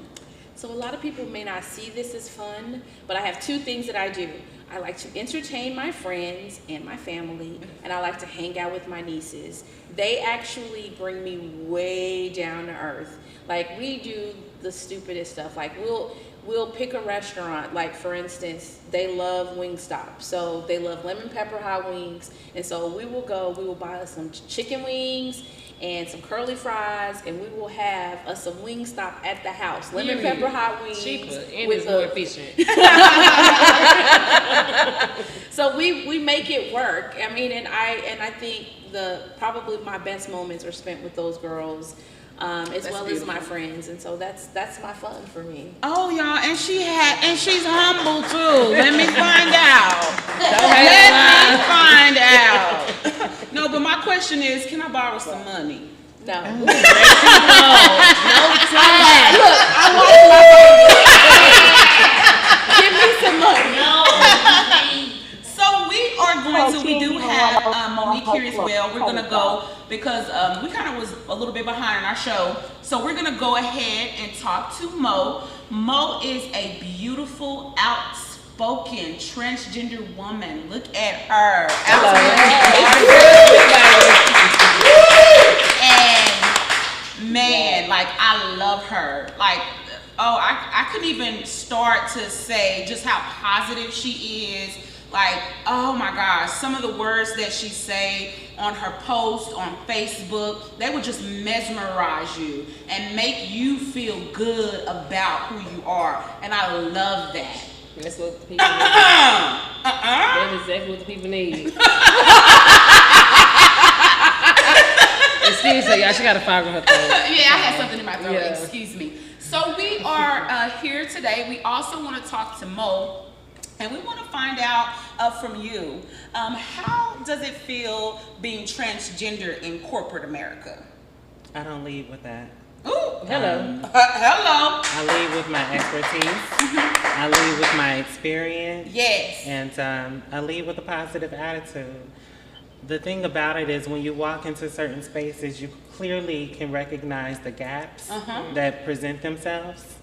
So a lot of people may not see this as fun, but I have two things that I do. I like to entertain my friends and my family, and I like to hang out with my nieces. They actually bring me way down to earth. Like, we do the stupidest stuff. Like, we'll pick a restaurant. Like, for instance, they love Wingstop, so they love lemon pepper hot wings, and so we will buy us some chicken wings and some curly fries, and we will have us some Wingstop at the house. Lemon pepper hot wings. Cheaper and with it's more a- efficient. So we make it work. I mean, and I think probably my best moments are spent with those girls, as well as my friends, and so that's my fun for me. Oh, y'all, and she's humble too. Let me find out. Let me find out. No, but my question is, can I borrow some money? No. No time. Look, give me some money. So we do have Monique here as well. We're gonna go because we kind of was a little bit behind in our show. So we're gonna go ahead and talk to Mo. Mo is a beautiful, outspoken transgender woman. Look at her. And man, like, I love her. Like, oh, I couldn't even start to say just how positive she is. Like, oh my gosh, some of the words that she say on her post on Facebook, they would just mesmerize you and make you feel good about who you are. And I love that. That's what the people need. That's exactly what the people need. Excuse me, y'all. She got a fire in her throat. Yeah, I had something in my throat. Yeah. Excuse me. So we are here today. We also want to talk to Mo. And we want to find out from you, how does it feel being transgender in corporate America? I don't lead with that. Ooh, Hello. hello. I lead with my expertise. I lead with my experience. Yes. And I lead with a positive attitude. The thing about it is when you walk into certain spaces, you clearly can recognize the gaps that present themselves.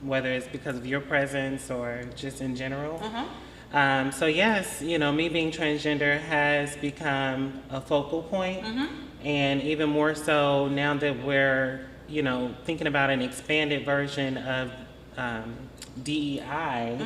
Whether it's because of your presence or just in general. So yes, you know, me being transgender has become a focal point, and even more so now that we're, you know, thinking about an expanded version of DEI,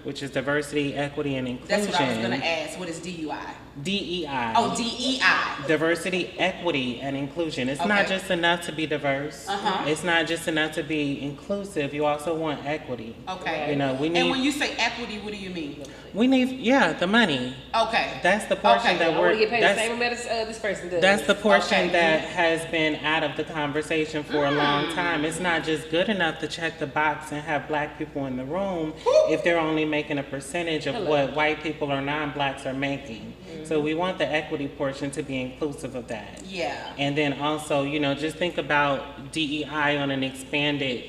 which is diversity, equity, and inclusion. That's what I was going to ask. What is DUI? DEI. Oh, DEI. Diversity, equity, and inclusion. It's not just enough to be diverse. It's not just enough to be inclusive. You also want equity. Okay. You know, we need. And when you say equity, what do you mean? We need, the money. Okay. That's the portion that I we're. want to get paid the that's, same amount as this person does. that's the portion Okay. that has been out of the conversation for a long time. It's not just good enough to check the box and have black people in the room if they're only making a percentage of what white people or non-blacks are making. So we want the equity portion to be inclusive of that. Yeah. And then also, you know, just think about DEI on an expanded,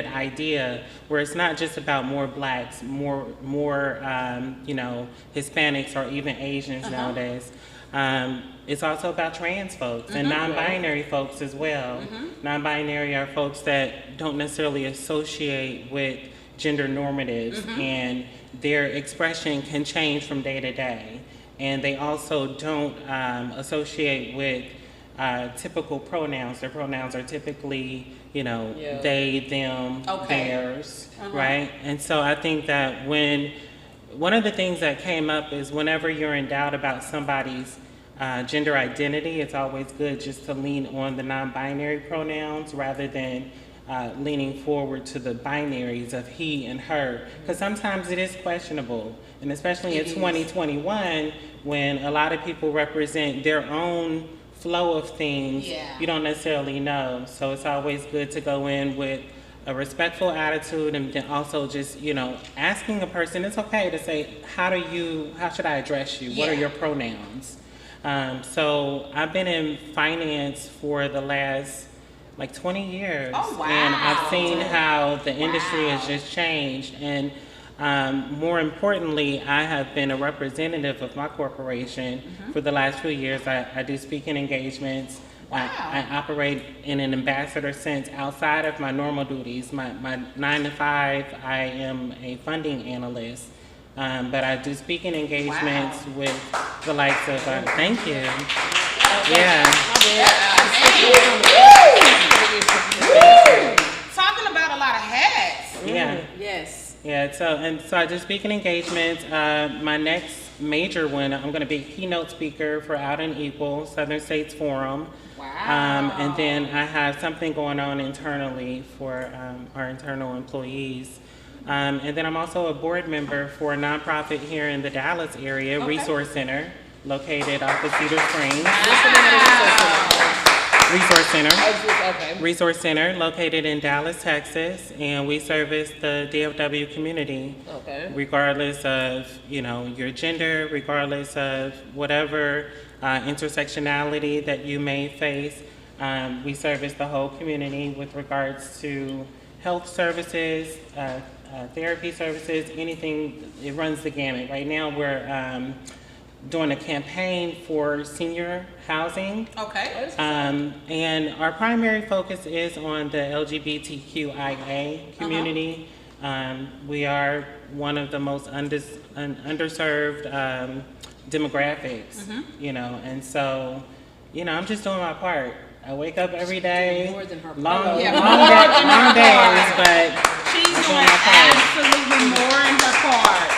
idea where it's not just about more blacks, more Hispanics or even Asians nowadays. It's also about trans folks and non-binary folks as well. Non-binary are folks that don't necessarily associate with gender normatives, and their expression can change from day to day. And they also don't associate with typical pronouns. Their pronouns are typically, they, them, theirs, right? And so I think that one of the things that came up is whenever you're in doubt about somebody's gender identity, it's always good just to lean on the non-binary pronouns rather than leaning forward to the binaries of he and her, because sometimes it is questionable, and especially in 2021 when a lot of people represent their own flow of things, you don't necessarily know. So it's always good to go in with a respectful attitude, and then also just, you know, asking a person, it's okay to say, how should I address you? What are your pronouns? So I've been in finance for the last like 20 years. Oh, wow. And I've seen how the industry has just changed. And more importantly, I have been a representative of my corporation for the last few years. I do speaking engagements. I operate in an ambassador sense outside of my normal duties. My 9 to 5, I am a funding analyst. But I do speaking engagements with the likes of, thank you. Talking about a lot of hats. Yes. Yeah, so I do speaking engagements. My next major one, I'm going to be a keynote speaker for Out and Equal, Southern States Forum. Wow. And then I have something going on internally for our internal employees. And then I'm also a board member for a nonprofit here in the Dallas area, Resource Center, located off of Cedar Springs. Resource Center, located in Dallas, Texas, and we service the DFW community, regardless of, you know, your gender, regardless of whatever intersectionality that you may face. We service the whole community with regards to health services, therapy services, anything. It runs the gamut. Right now we're doing a campaign for senior housing. And our primary focus is on the LGBTQIA community. We are one of the most underserved demographics, you know, and so, you know, I'm just doing my part. I wake up every day, long days, but she's doing absolutely more in her part.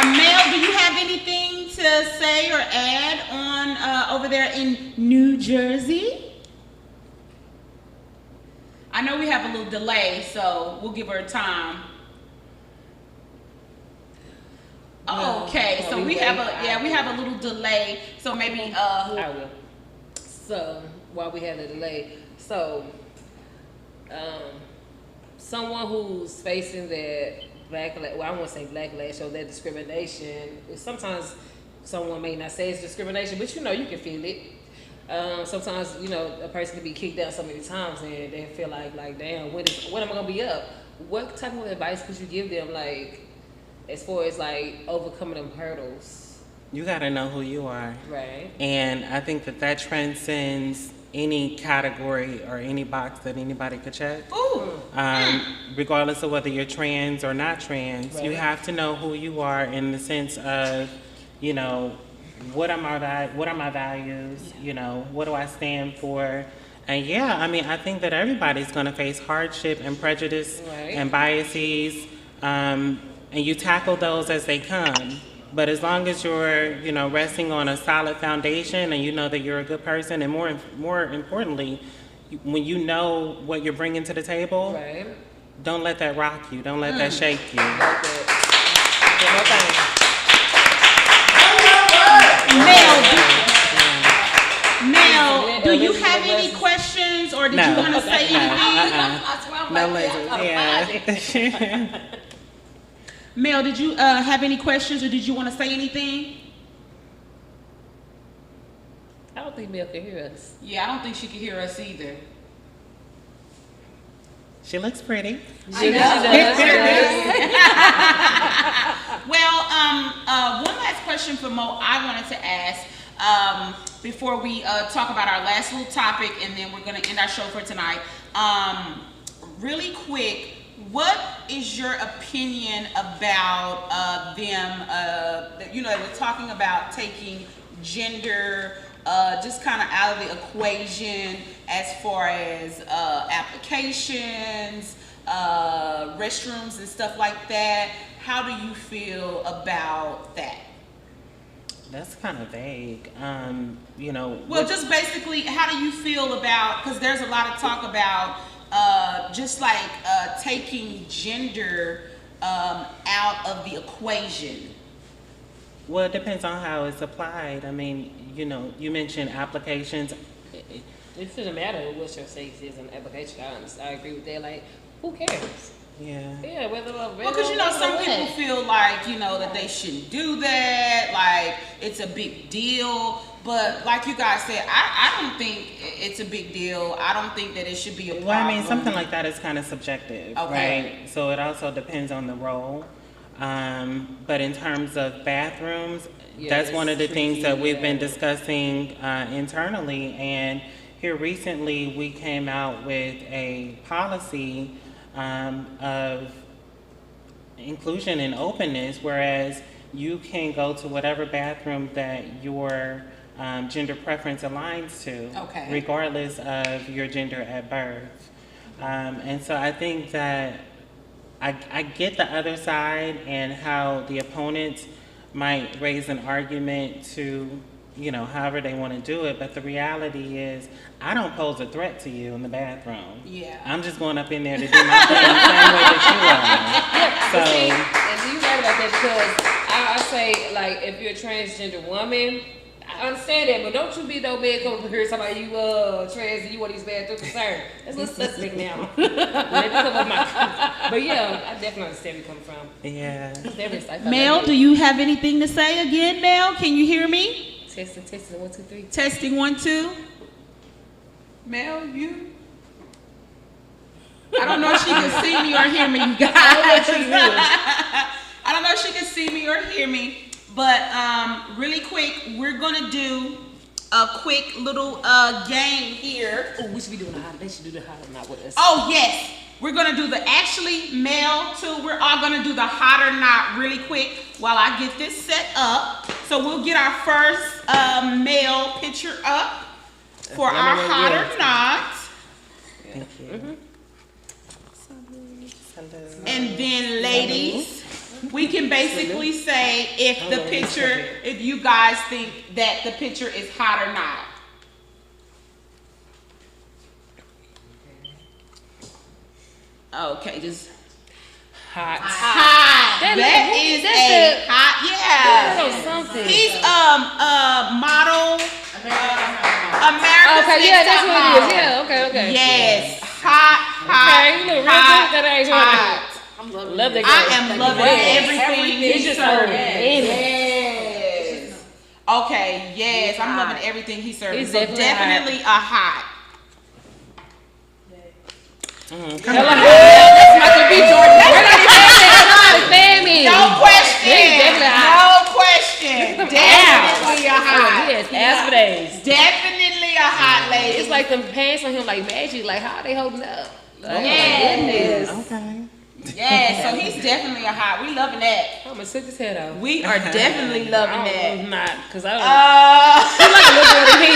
Mel, do you have anything to say or add on over there in New Jersey? I know we have a little delay, so we'll give her time. Okay, so we have a little delay, so maybe I will. So while we have the delay, so someone who's facing that backlash, well, I won't say backlash or that discrimination, sometimes someone may not say it's discrimination, but you know, you can feel it. Sometimes, you know, a person can be kicked out so many times and they feel like damn, when am I gonna be up? What type of advice could you give them, like, as far as like overcoming them hurdles? You gotta know who you are. Right. And I think that transcends any category or any box that anybody could check. Regardless of whether you're trans or not trans, you have to know who you are in the sense of, you know, what are my values? You know, what do I stand for? And yeah, I mean, I think that everybody's gonna face hardship and prejudice and biases, and you tackle those as they come. But as long as you're, you know, resting on a solid foundation and you know that you're a good person, and more importantly, when you know what you're bringing to the table, don't let that rock you. Don't let that shake you. Mel, do you have any questions, or did you want to say anything? Mel, did you have any questions, or did you want to say anything? I don't think Mel can hear us. Yeah, I don't think she can hear us either. She looks pretty. She does. Well, one last question for Mo I wanted to ask before we talk about our last little topic, and then we're going to end our show for tonight. Really quick, what is your opinion about them, you know, we're talking about taking gender just kind of out of the equation as far as applications, restrooms and stuff like that. How do you feel about that? That's kind of vague. You know. Well, just basically, how do you feel about, because there's a lot of talk about just like taking gender out of the equation? Well, it depends on how it's applied. I mean, you know, you mentioned applications. It doesn't matter what your sex is in the application. I agree with that. Like, who cares? Yeah. Yeah, whether Because you know, some people feel like, you know, that they shouldn't do that, like it's a big deal. But like you guys said, I don't think it's a big deal. I don't think that it should be a problem. Well, I mean, something like that is kind of subjective, Okay. right? So it also depends on the role. But in terms of bathrooms, that's one of the things that we've been discussing internally. And here recently, we came out with a policy of inclusion and openness, whereas you can go to whatever bathroom that your gender preference aligns to, regardless of your gender at birth. And so I think that I get the other side and how the opponents might raise an argument to, you know, however they want to do it, but the reality is I don't pose a threat to you in the bathroom. Yeah. I'm just going up in there to do my thing the same way that you are. See, and you're right about that, because I say, like, if you're a transgender woman, I understand that, but don't you be no man coming here talking about you trans and you want these bathrooms concerned. That's a little suspect now. Let me come up my. But yeah, I definitely understand where you're coming from. Yeah. Mel, do you have anything to say again, Mel? Can you hear me? Testing, 1, 2, 3. Testing 1, 2. Mel, you? I don't know if she can see me or hear me, you guys. I don't know if she can see me or hear me. But really quick, we're gonna do a quick little game here. Oh, we should be doing the hot. They should do the hot or not with us. Oh yes, we're gonna do the Mel too. We're all gonna do the hot or not really quick while I get this set up. So we'll get our first male picture up for our hot or not. Thank you. And then ladies, we can basically say if the picture, if you guys think that the picture is hot or not. Okay, just hot. That is a hot, yeah. Something. He's model, America's Okay, yeah, that's what it is. Yeah, okay. Yes, hot. Okay, you look real good. That ain't hot. Love that guy. I am loving everything He's he's just serving. Yes. Okay, yes, I'm loving everything he's serving. He's So definitely a hot. Michael B. Jordan. No question. No question. Definitely a hot. Yes, ass for days. Definitely a hot lady. It's like them pants on him like magic. Like, how are they holding up? Like, Yes. Okay. Yeah, so he's definitely a hot. We loving that. I'm gonna sit his head out. We are definitely loving that. I'm not, because I don't. He like a little boy to me.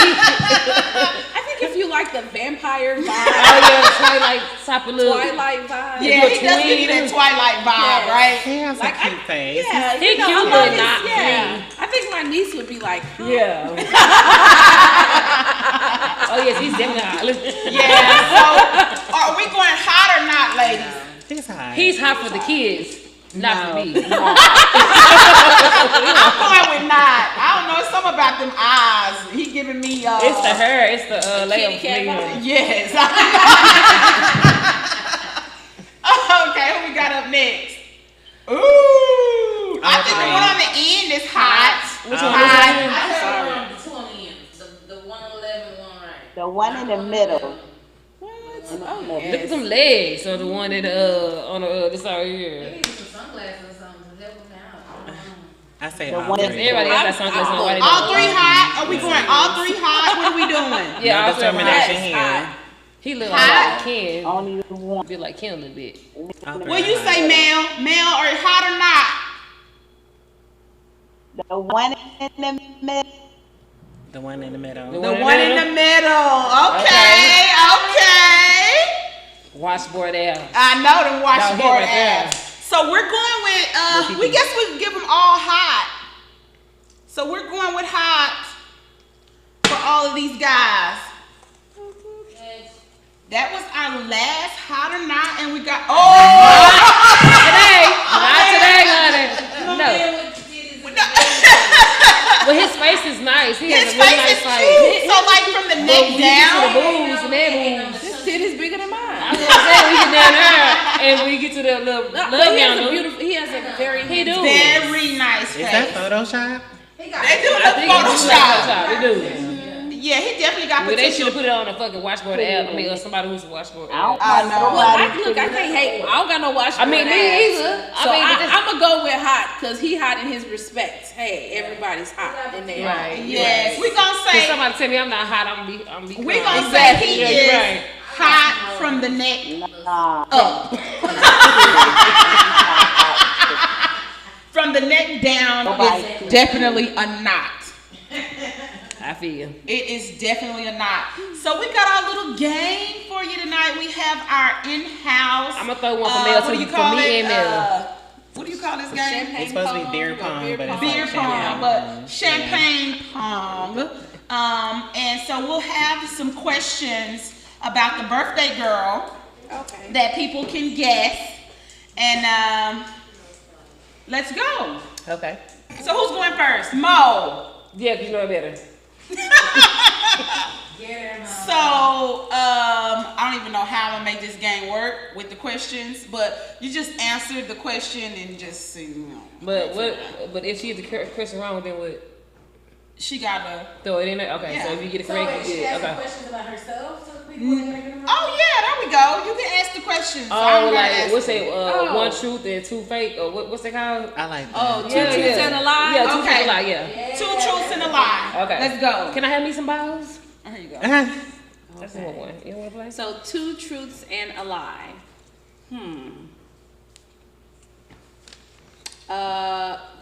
I think if you like the vampire vibe. Oh yeah, Twilight type of look. Twilight vibe. Yeah, he does give you that Twilight vibe, right? He has a cute face. Yeah, He you know, cute, I but love not his, yeah. I think my niece would be like, huh? Yeah. Oh yes, he's definitely hot. Yeah, so are we going hot or not, ladies? He's hot. He's hot for the kids, not for me. I'm going with not. I don't know, it's something about them eyes. He giving me It's the hair. It's the layup. Yes. Okay, who we got up next? Ooh, I think the one on the end is hot. Which one? I'm sorry. The two on the end. The one on the left and the one right. The one in the middle. Look at them legs. So the one that on the this out here. Maybe some sunglasses or something to help them out. I say The all one in three. Everybody else got sunglasses on. Why they All don't? three hot? Are we going all three hot? What are we doing? Yeah, No all three of them hot. discrimination here. He look Hot? like Ken. Only the one. Be like Ken a little bit. All three What you are hot. say, Mel or hot or not? The one in the middle. The one in the middle. The one in the middle. Okay. Washboard ass. I know them washboard right there. ass. So we're going with, we guess we can give them all hot. So we're going with hot for all of these guys. That was our last hot or not, and we got Not today, honey. No. But his face is nice. He has a really nice face. So like from the neck down. His titties bigger than mine. I was gonna say we get down there and we get to the little love gown. He has a very very nice face. Is that Photoshop? They do look Photoshop. They do. Yeah, he definitely got Well, they potential. should have put it on a fucking washboard app. I mean, or somebody who's a washboard I app. know. Well, I can't hate. I don't got no watch. I mean, me either. So I'm gonna go with hot because he hot in his respect. Hey, everybody's hot in there. Right. Yes, we gonna If say somebody tell me I'm not hot, I'm be we gonna calm. say he is hot from the neck Nah. up. From the neck down is definitely a knot. I feel. It is definitely a knot. So we got our little game for you tonight. We have our in-house. I'm gonna throw one for Mel what do too. you For call me it? and Mel. What do you call this game? It's supposed to be beer pong, but it's Beer like pong, champagne but pong. champagne pong. And so we'll have some questions about the birthday girl that people can guess. And let's go. Okay. So who's going first? Mo. Yeah, 'cause you know it better. So I don't even know how I'm gonna make this game work with the questions, but you just answer the question and just But what? But if she get the question wrong, then what? She gotta throw it in there. Okay, Yeah. so if you get it correct, you get okay. questions about herself, so Oh yeah, there we go. You can ask the questions. So I'm Oh, gonna like ask what's them. it? One truth and two fake, or what's it called? I like that. Oh, two truths and a lie. Yeah, two Okay. truths and a lie. Yeah. Two truths and a lie. Okay. Let's go. Can I have me some balls? Here you go. That's the one. You want to play? So 2 truths and a lie.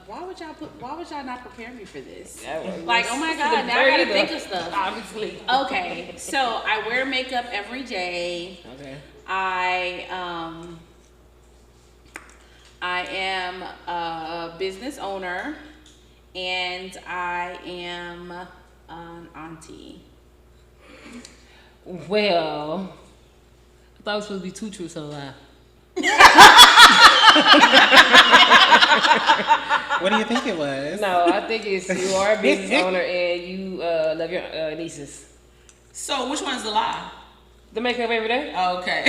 Why would y'all not prepare me for this? Like, oh my God, now I gotta think of stuff. Obviously. Okay, so I wear makeup every day. Okay. I am a business owner, and I am an auntie. Well, I thought it was supposed to be 2 truths and a lie. What do you think it was? No, I think it's you are a business owner and you love your nieces. So which one's the lie? The makeup every day? Okay.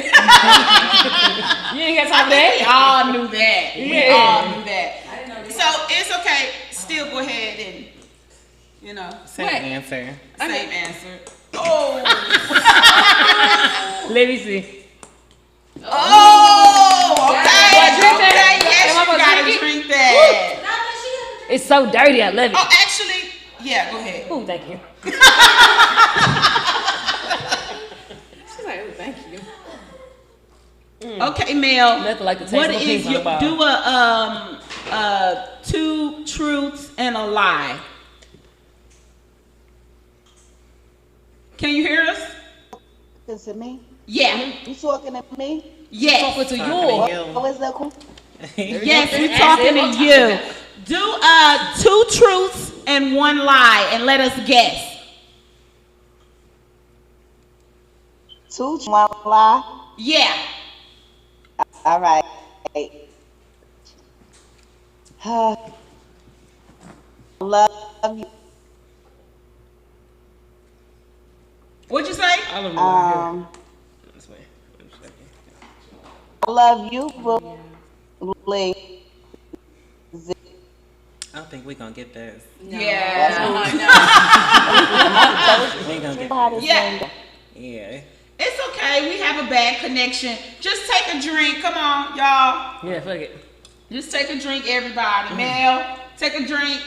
You ain't got time for that? We all knew that. We Yeah. all knew that. So it's okay. Still go ahead and Same answer. same answer. Oh. Let me see. Oh, okay. Drink that? Okay, yes, Am I you supposed to gotta drink it? drink that. It's so dirty, I love it. Oh, actually, yeah, go ahead. Oh, thank you. She's like, oh, thank you. Okay, Mel. Nothing like the taste What of a is pig on your the do a 2 truths and a lie? Can you hear us? Is it me? Yeah. You talking to me? Yes. Talking to Talking you. to you. Oh, is that cool? Yes, we're talking to you. Do 2 truths and 1 lie, and let us guess. 2, 1 lie. Yeah. All right. Love you. What'd you say? I don't know. This way. I love you, boo. I don't think we're going to get this. Yeah. We ain't going to get this. Yeah. Yeah. It's okay. We have a bad connection. Just take a drink. Come on, y'all. Yeah, fuck it. Just take a drink, everybody. Mel, take a drink.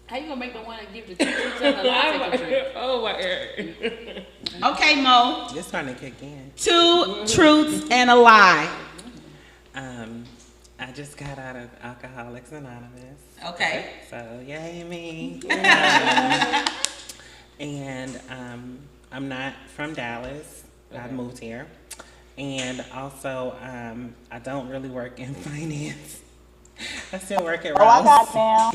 How you gonna make the one that give the 2 truths and a lie take a drink? Oh my God. Okay, Mo. It's starting to kick in. 2 truths and a lie. I just got out of Alcoholics Anonymous. Okay. So, yay me. And I'm not from Dallas. I moved here. And also, I don't really work in finance. I still work at Ross. Oh, I got down.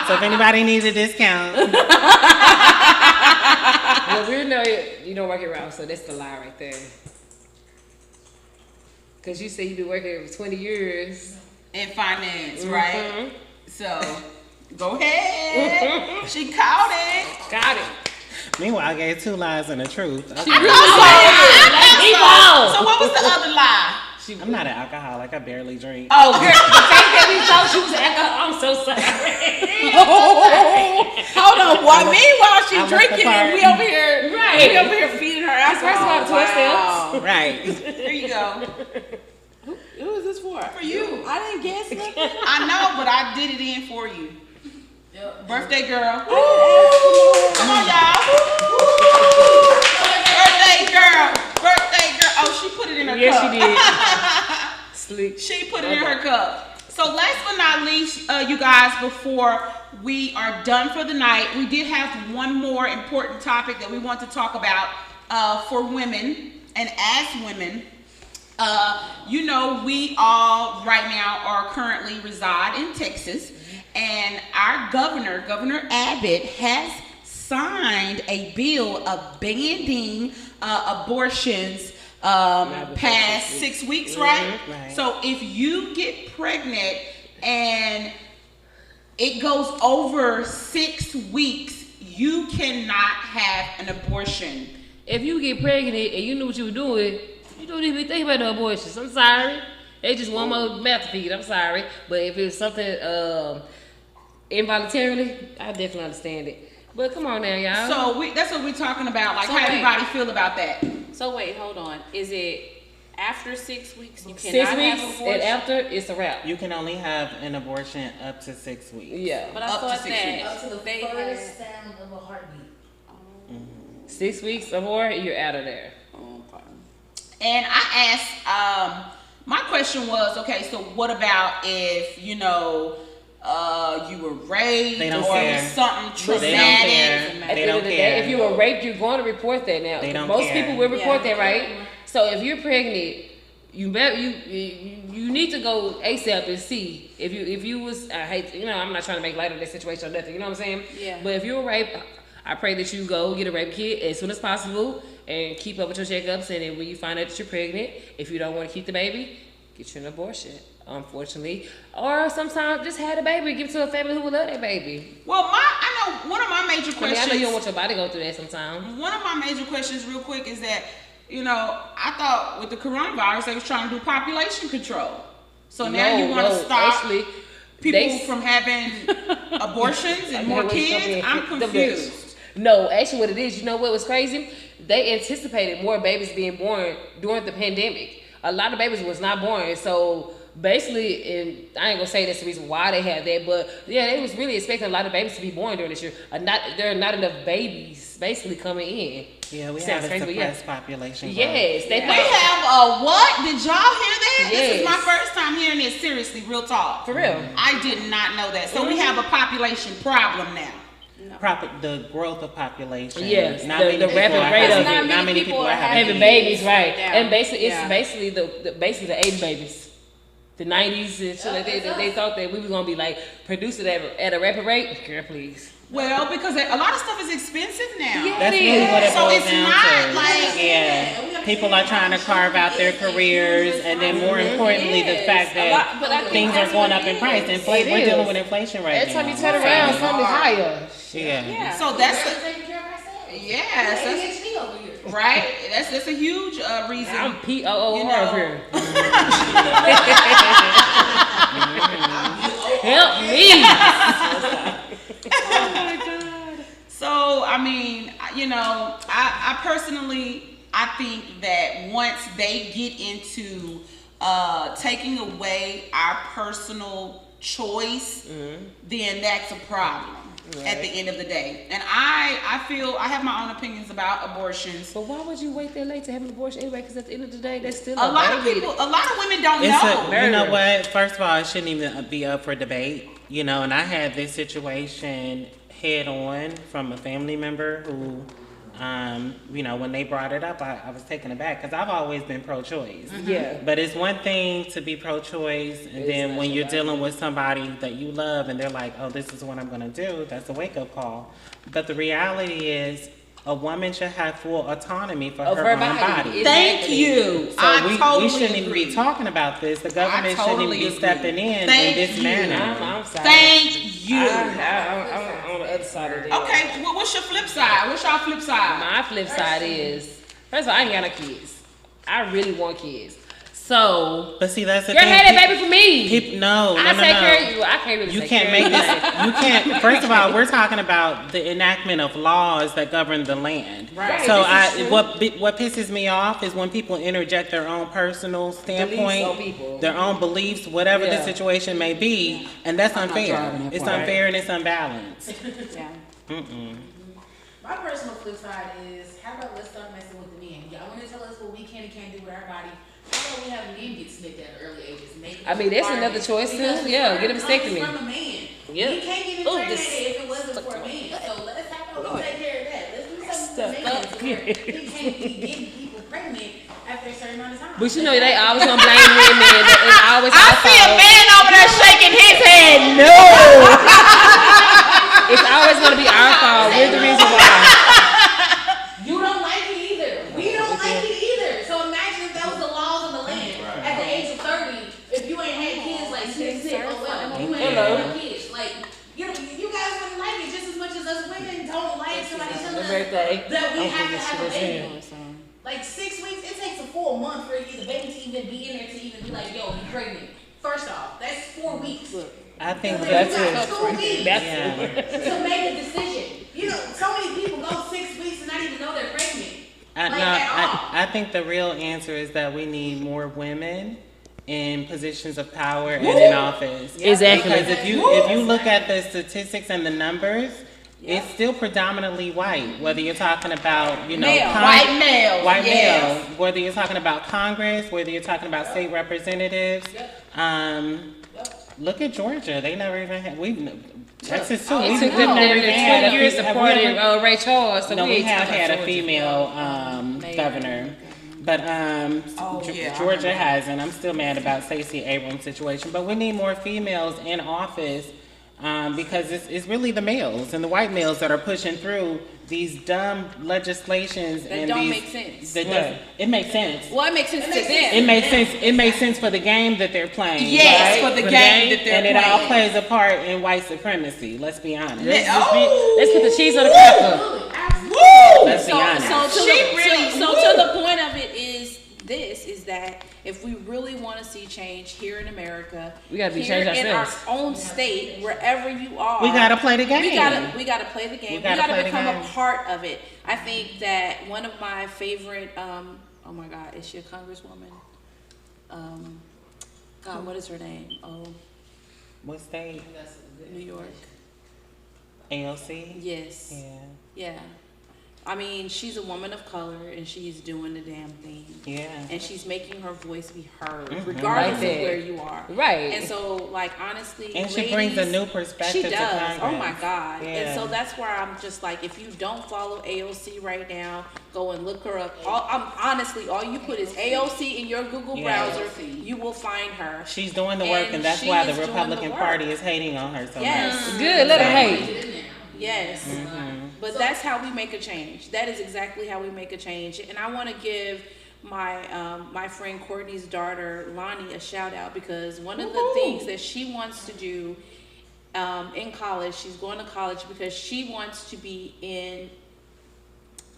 So if anybody needs a discount. Well, we know you don't work at Ralph, so that's the lie right there. Cause you say you've been working for 20 years in finance, right? So go ahead. She caught it. Got it. Meanwhile, I gave 2 lies and the truth. Okay. So what was the other lie? I'm not an alcoholic. I barely drink. Oh, girl, the fact that we thought she was an alcoholic, I'm so sorry. Hold on. Meanwhile, she's drinking and we over here, Right. we over here feeding her alcohol. First of all, 12 steps. Right. There you go. Who is this for? For you. I didn't guess nothing. I know, but I did it in for you. Birthday girl. Come on, y'all. Birthday girl. Birthday girl. Oh, she put it in her cup. Yes, she did. Sleep. She put it in her cup. So last but not least, you guys, before we are done for the night, we did have one more important topic that we want to talk about for women and as women. You know, we all right now are currently reside in Texas, and our Governor Abbott, has signed a bill of banning abortions past 6 weeks, right? Right. So if you get pregnant and it goes over 6 weeks, you cannot have an abortion. If you get pregnant and you knew what you were doing, you don't even think about no abortions. I'm sorry. It's just one more mouth to feed. I'm sorry. But if it's something involuntarily, I definitely understand it. But come on now, y'all. So that's what we're talking about. Like, So how wait. everybody feel about that? So wait, hold on. Is it after 6 weeks you 6 cannot weeks have abortion? and after, it's a wrap. You can only have an abortion up to 6 weeks. Yeah. But I Up to thought 6 that weeks. Up to the they first had. sound of a heartbeat. 6 weeks or more, you're out of there. And I asked, my question was, okay, so what about if, you know, you were raped They don't or care. it was something They don't traumatic? care. At They the end don't of the care. day, if you were raped, you're going to report that now. They don't Most care. people will report Yeah. that, right? So if you're pregnant, you need to go ASAP and see if you was, I hate, you know, I'm not trying to make light of that situation or nothing, you know what I'm saying? Yeah. But if you were raped, I pray that you go get a rape kit as soon as possible and keep up with your checkups. And then when you find out that you're pregnant, if you don't want to keep the baby, get you an abortion, unfortunately. Or sometimes just have the baby, give it to a family who will love that baby. Well, I know one of my major I questions. mean, I know you don't want your body to go through that sometimes. One of my major questions, real quick, is that, you know, I thought with the coronavirus they was trying to do population control. So now you want to stop actually, people from having abortions and more kids? I'm confused. No, actually what it is, you know what was crazy? They anticipated more babies being born during the pandemic. A lot of babies was not born. So basically, and I ain't gonna say that's the reason why they had that, but yeah, they was really expecting a lot of babies to be born during this year. There are not enough babies basically coming in. Yeah, we Sounds have a crazy, but yeah. suppressed population. Yes, they We thought, have a what? Did y'all hear that? This is Yes. my first time hearing this. Seriously, real talk. for real. I did not know that. So we have a population problem now. The growth of population. Yes, Not the many people rapid are rate of having- it. Not many people are Having babies, right? Yeah. And basically, it's Yeah. basically the 80 babies, the 90s and shit like that. They thought that we was gonna be like producing at a rapid rate. Girl, please. Well, because a lot of stuff is expensive now. Yeah. That's really what it So boils it's down not to. like- Yeah, people are trying to carve out their careers, and then more importantly, the fact A lot- but I that think things are that's going what up it in price. is. We're It dealing is. with inflation right Every time you now. turn around, something's higher. Yeah. So that's Taking care of ourselves. yes, that's ADHD over here. right. That's a huge reason. I'm POO You over know. here. Help me. So, I mean, you know, I personally, I think that once they get into taking away our personal choice, then that's a problem at the end of the day. And I feel, I have my own opinions about abortions. But why would you wait that late to have an abortion anyway? Because at the end of the day, that's still A lot of baby. people, a lot of women don't You know Murder. what? First of all, it shouldn't even be up for debate. You know, and I had this situation head on from a family member who, you know, when they brought it up, I was taken aback because I've always been pro-choice. Yeah. But it's one thing to be pro-choice, and then when you're dealing with somebody that you love and they're like, oh, this is what I'm going to do, that's a wake-up call. But the reality is, A woman should have full autonomy for Of her her own body. body. Thank you. So I we totally shouldn't even agree. be talking about this. The government totally shouldn't even be agree. stepping in Thank this you. manner. I'm sorry. Thank you. I'm on the other side of that. Okay, well, what's your flip side? What's y'all flip side? My flip side is, first of all, I ain't got no kids. I really want kids. So, But see, that's the girl, thing. had that baby for me. No. I take care of you. I can't really You take can't care make of this. You can't. First of all, we're talking about the enactment of laws that govern the land. Right. So This is true. what pisses me off is when people interject their own personal standpoint, on people. their own beliefs, whatever the Yeah. situation may be, and that's unfair. driving that It's point. unfair and it's unbalanced. Yeah. Mm-mm. My personal flip side is, how about let's start messing with the men? Y'all want to tell us what we can and can't do with our body? How about we have men get snipped at early ages? I mean, that's another choice too. Yeah, get a vasectomy. From a man. Yep. We can't get Ooh, impregnated this- if it wasn't for a man. So let's have we take care of that. Let's do something for men. He can't be getting people pregnant after a certain amount of time. But you know, they always gonna blame women. It's always I our see a fault. man over there shaking his head. No. It's always gonna be our fault. We're the reason why. You don't like it either. We don't like it either. So imagine if that was the laws of the land. At the age of 30, if you ain't had kids, like sick, oh well, you ain't had kids. Like, you guys wouldn't like it just as much as us women don't like somebody telling us that we have to have a baby. Like 6 weeks, it takes a full month for the baby to even be in there to even be like, yo, you pregnant. First off, that's 4 weeks. I think That's that's it. 2 weeks Yeah. to make a decision. You know, so many people go 6 weeks and not even know they're pregnant. I think the real answer is that we need more women in positions of power and in office. Exactly. Because if you look at the statistics and the numbers, it's still predominantly white. Whether you're talking about white male, whether you're talking about Congress, whether you're talking about state representatives. Look at Georgia. They never even had. Texas too. It We've took them never even had 20 years supporting Ray Charles. So no, we ain't have talking had about a Georgia. female governor, but Georgia hasn't. I'm still mad about Stacey Abrams' situation, but we need more females in office because it's really the males and the white males that are pushing through these dumb legislations That and don't these, make sense. It makes sense. Well, it makes sense to them. It makes sense. It makes sense for the game that they're playing. Yes, right? for the game that they're and it all playing. plays a part in white supremacy. Let's be honest. Let's put the cheese on the cracker. Let's be honest. So to the point of it is that if we really want to see change here in America, We gotta be here changed in our ourselves. own state, wherever you are, We gotta play the game. We gotta play the game. We gotta play the become a game. part of it. I think that one of my favorite, oh my God, is she a congresswoman? God, what is her name? Oh, What state? New York. AOC? Yes. Yeah. I mean, she's a woman of color and she's doing the damn thing. Yeah. And she's making her voice be heard, Mhm. regardless Like of that. where you are. Right. And so, like, honestly, And she brings a new perspective She to does. Congress. Oh my God. Yeah. And so that's where I'm just like, if you don't follow AOC right now, go and look her up. All you put is AOC in your Google browser, you will find her. She's doing the work, and that's she why is the doing Republican work. Party is hating on her so Yes. much. Good, let her hate. Yes. But that's how we make a change. That is exactly how we make a change. And I want to give my my friend Courtney's daughter Lonnie a shout out, because one of the things that she wants to do in college, she's going to college because she wants to be in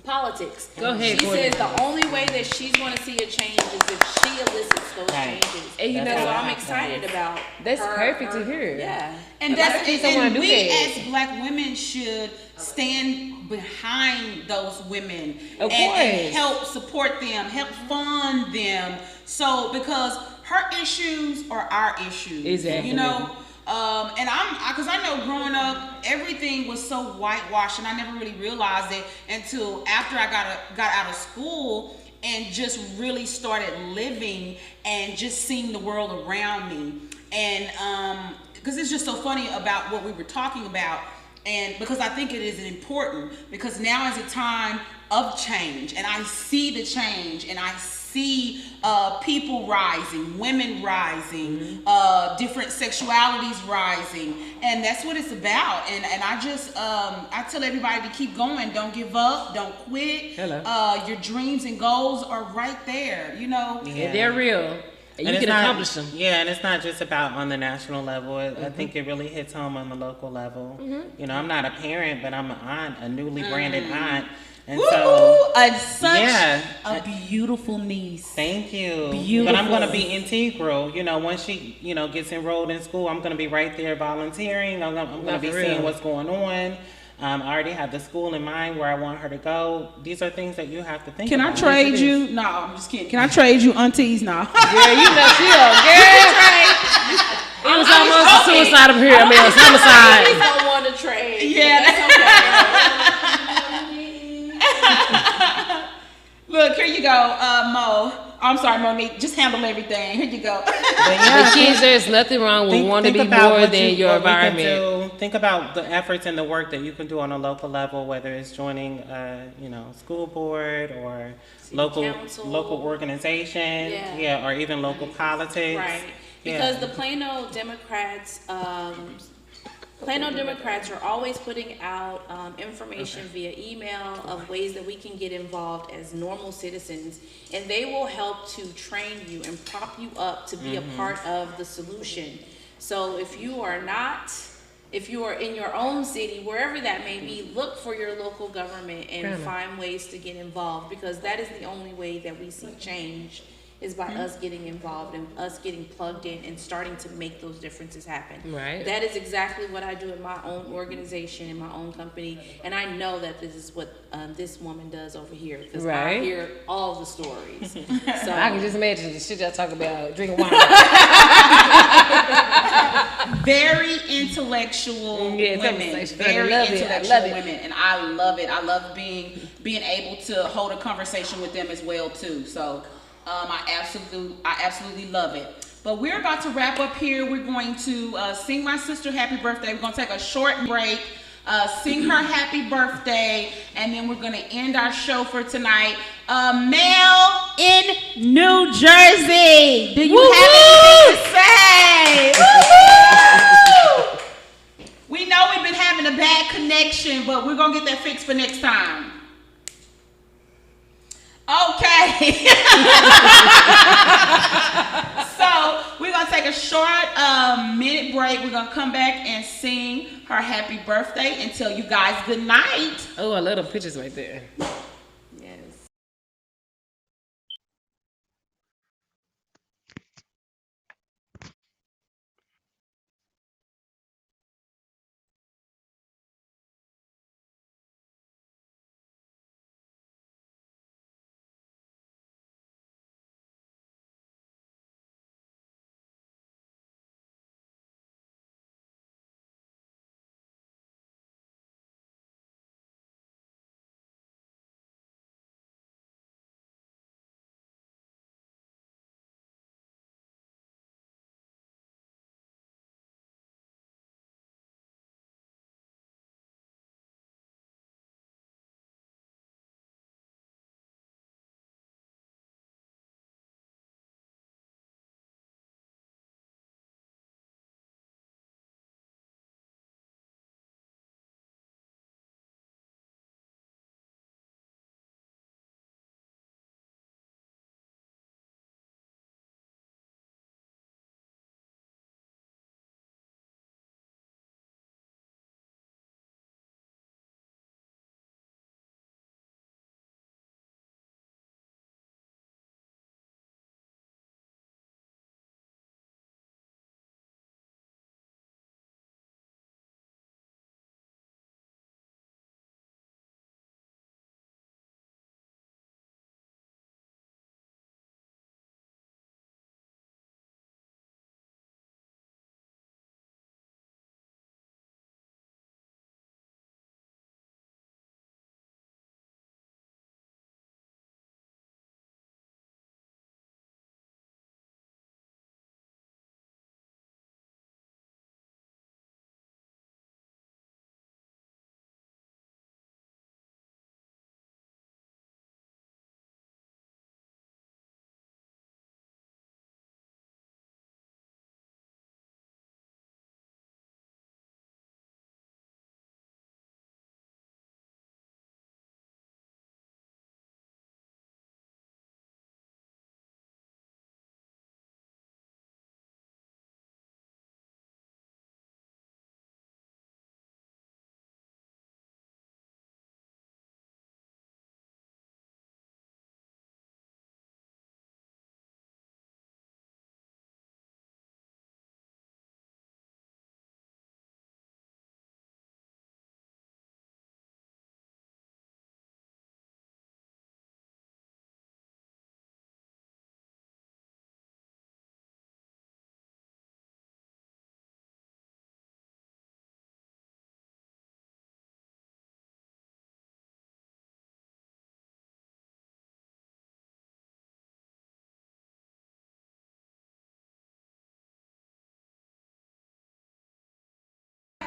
politics. Go ahead, She Courtney. says the only way that she's going to see a change is if she elicits those Right. changes. And you So know, I'm excited about That's her- perfect to her- hear. Yeah. And A lot of kids don't wanna do we that. as black women should stand behind those women Of and course. help support them, help fund them. So because her issues are our issues, Exactly. you know. And because I know growing up, everything was so whitewashed, and I never really realized it until after I got out of school and just really started living and just seeing the world around me. And because it's just so funny about what we were talking about, and because I think it is important, because now is a time of change, and I see the change, and I see see people rising, women rising, different sexualities rising, and that's what it's about. And I just I tell everybody to keep going. Don't give up. Don't quit. Your dreams and goals are right there. You know, they're real. And you can accomplish them. Yeah, and it's not just about on the national level. I think it really hits home on the local level. You know, I'm not a parent, but I'm an aunt, a newly branded aunt. And so, a beautiful niece. Thank you. Beautiful. But I'm going to be integral. You know, once she, gets enrolled in school, I'm going to be right there volunteering. I'm going to be seeing what's going on. I already have the school in mind where I want her to go. These are things that you have to think about. Can I trade you? No, I'm just kidding. Can I trade you aunties now? Girl, you know she a girl. It was almost a suicide up here. I mean, a homicide. I don't want to trade. Yeah. That's okay. Look, here you go, Mo. I'm sorry, Monique. Just handle everything. Here you go. But kids, there's nothing wrong with wanting to be more than your environment. Think about the efforts and the work that you can do on a local level, whether it's joining, school board or local organization, or even local politics. Right. Because the Plano Democrats are always putting out information via email of ways that we can get involved as normal citizens, and they will help to train you and prop you up to be a part of the solution. So if you are in your own city, wherever that may be, look for your local government and find ways to get involved, because that is the only way that we see change, is by us getting involved and us getting plugged in and starting to make those differences happen. Right. That is exactly what I do in my own organization, in my own company, and I know that this is what this woman does over here, because I hear all the stories. So I can just imagine the shit y'all talk about drinking wine. Very intellectual women, very intellectual women, and I love it. I love being able to hold a conversation with them as well too. So. I absolutely love it. But we're about to wrap up here. We're going to sing my sister happy birthday. We're going to take a short break, sing her happy birthday, and then we're going to end our show for tonight. Mel in New Jersey, do you have anything to say? We know we've been having a bad connection, but we're going to get that fixed for next time. Okay. So we're going to take a short minute break. We're going to come back and sing her happy birthday and tell you guys good night. Oh, I love the pictures right there.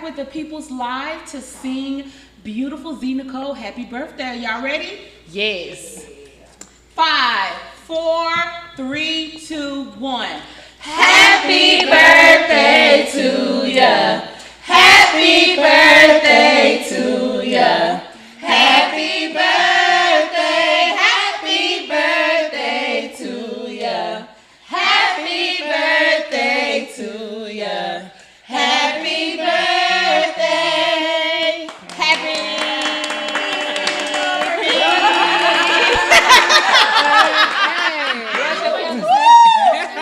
with the People's Live to sing beautiful Z Nicole happy birthday. Y'all ready? Yes. 5, 4, 3, 2, 1. Happy birthday to ya. Happy birthday to ya. Happy birthday. Happy birthday to ya. Happy birthday to ya. Happy birthday.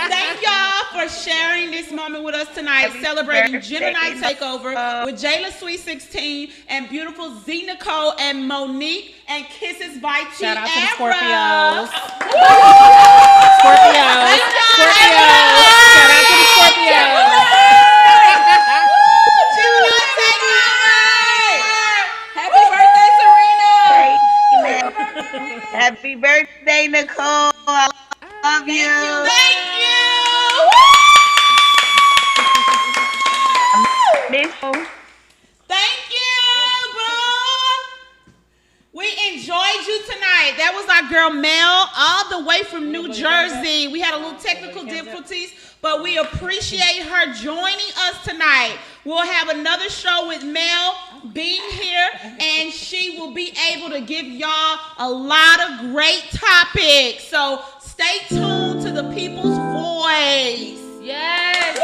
Thank y'all for sharing this moment with us tonight, celebrating Gemini Takeover with Jaelyn Sweet 16 and beautiful Z Nicole and Monique and Kisses by T. Shout out to the Scorpios. Scorpios. Scorpios. Shout out to the Scorpios. Gemini Takeover. Happy birthday, Serena. Happy birthday, Nicole. I love you. Thank you. Miss you. Thank you, boo. We enjoyed you tonight. That was our girl Mel, all the way from New Jersey. We had a little technical difficulties, but we appreciate her joining us tonight. We'll have another show with Mel being here, and she will be able to give y'all a lot of great topics. So stay tuned to the People's Voice. Yes.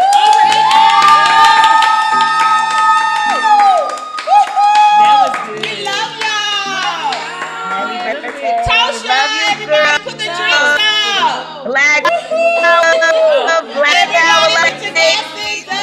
We love y'all. Happy birthday. Tosha, Love you, everybody girl. put the drinks out. Black Black Everybody Hour put your glasses up.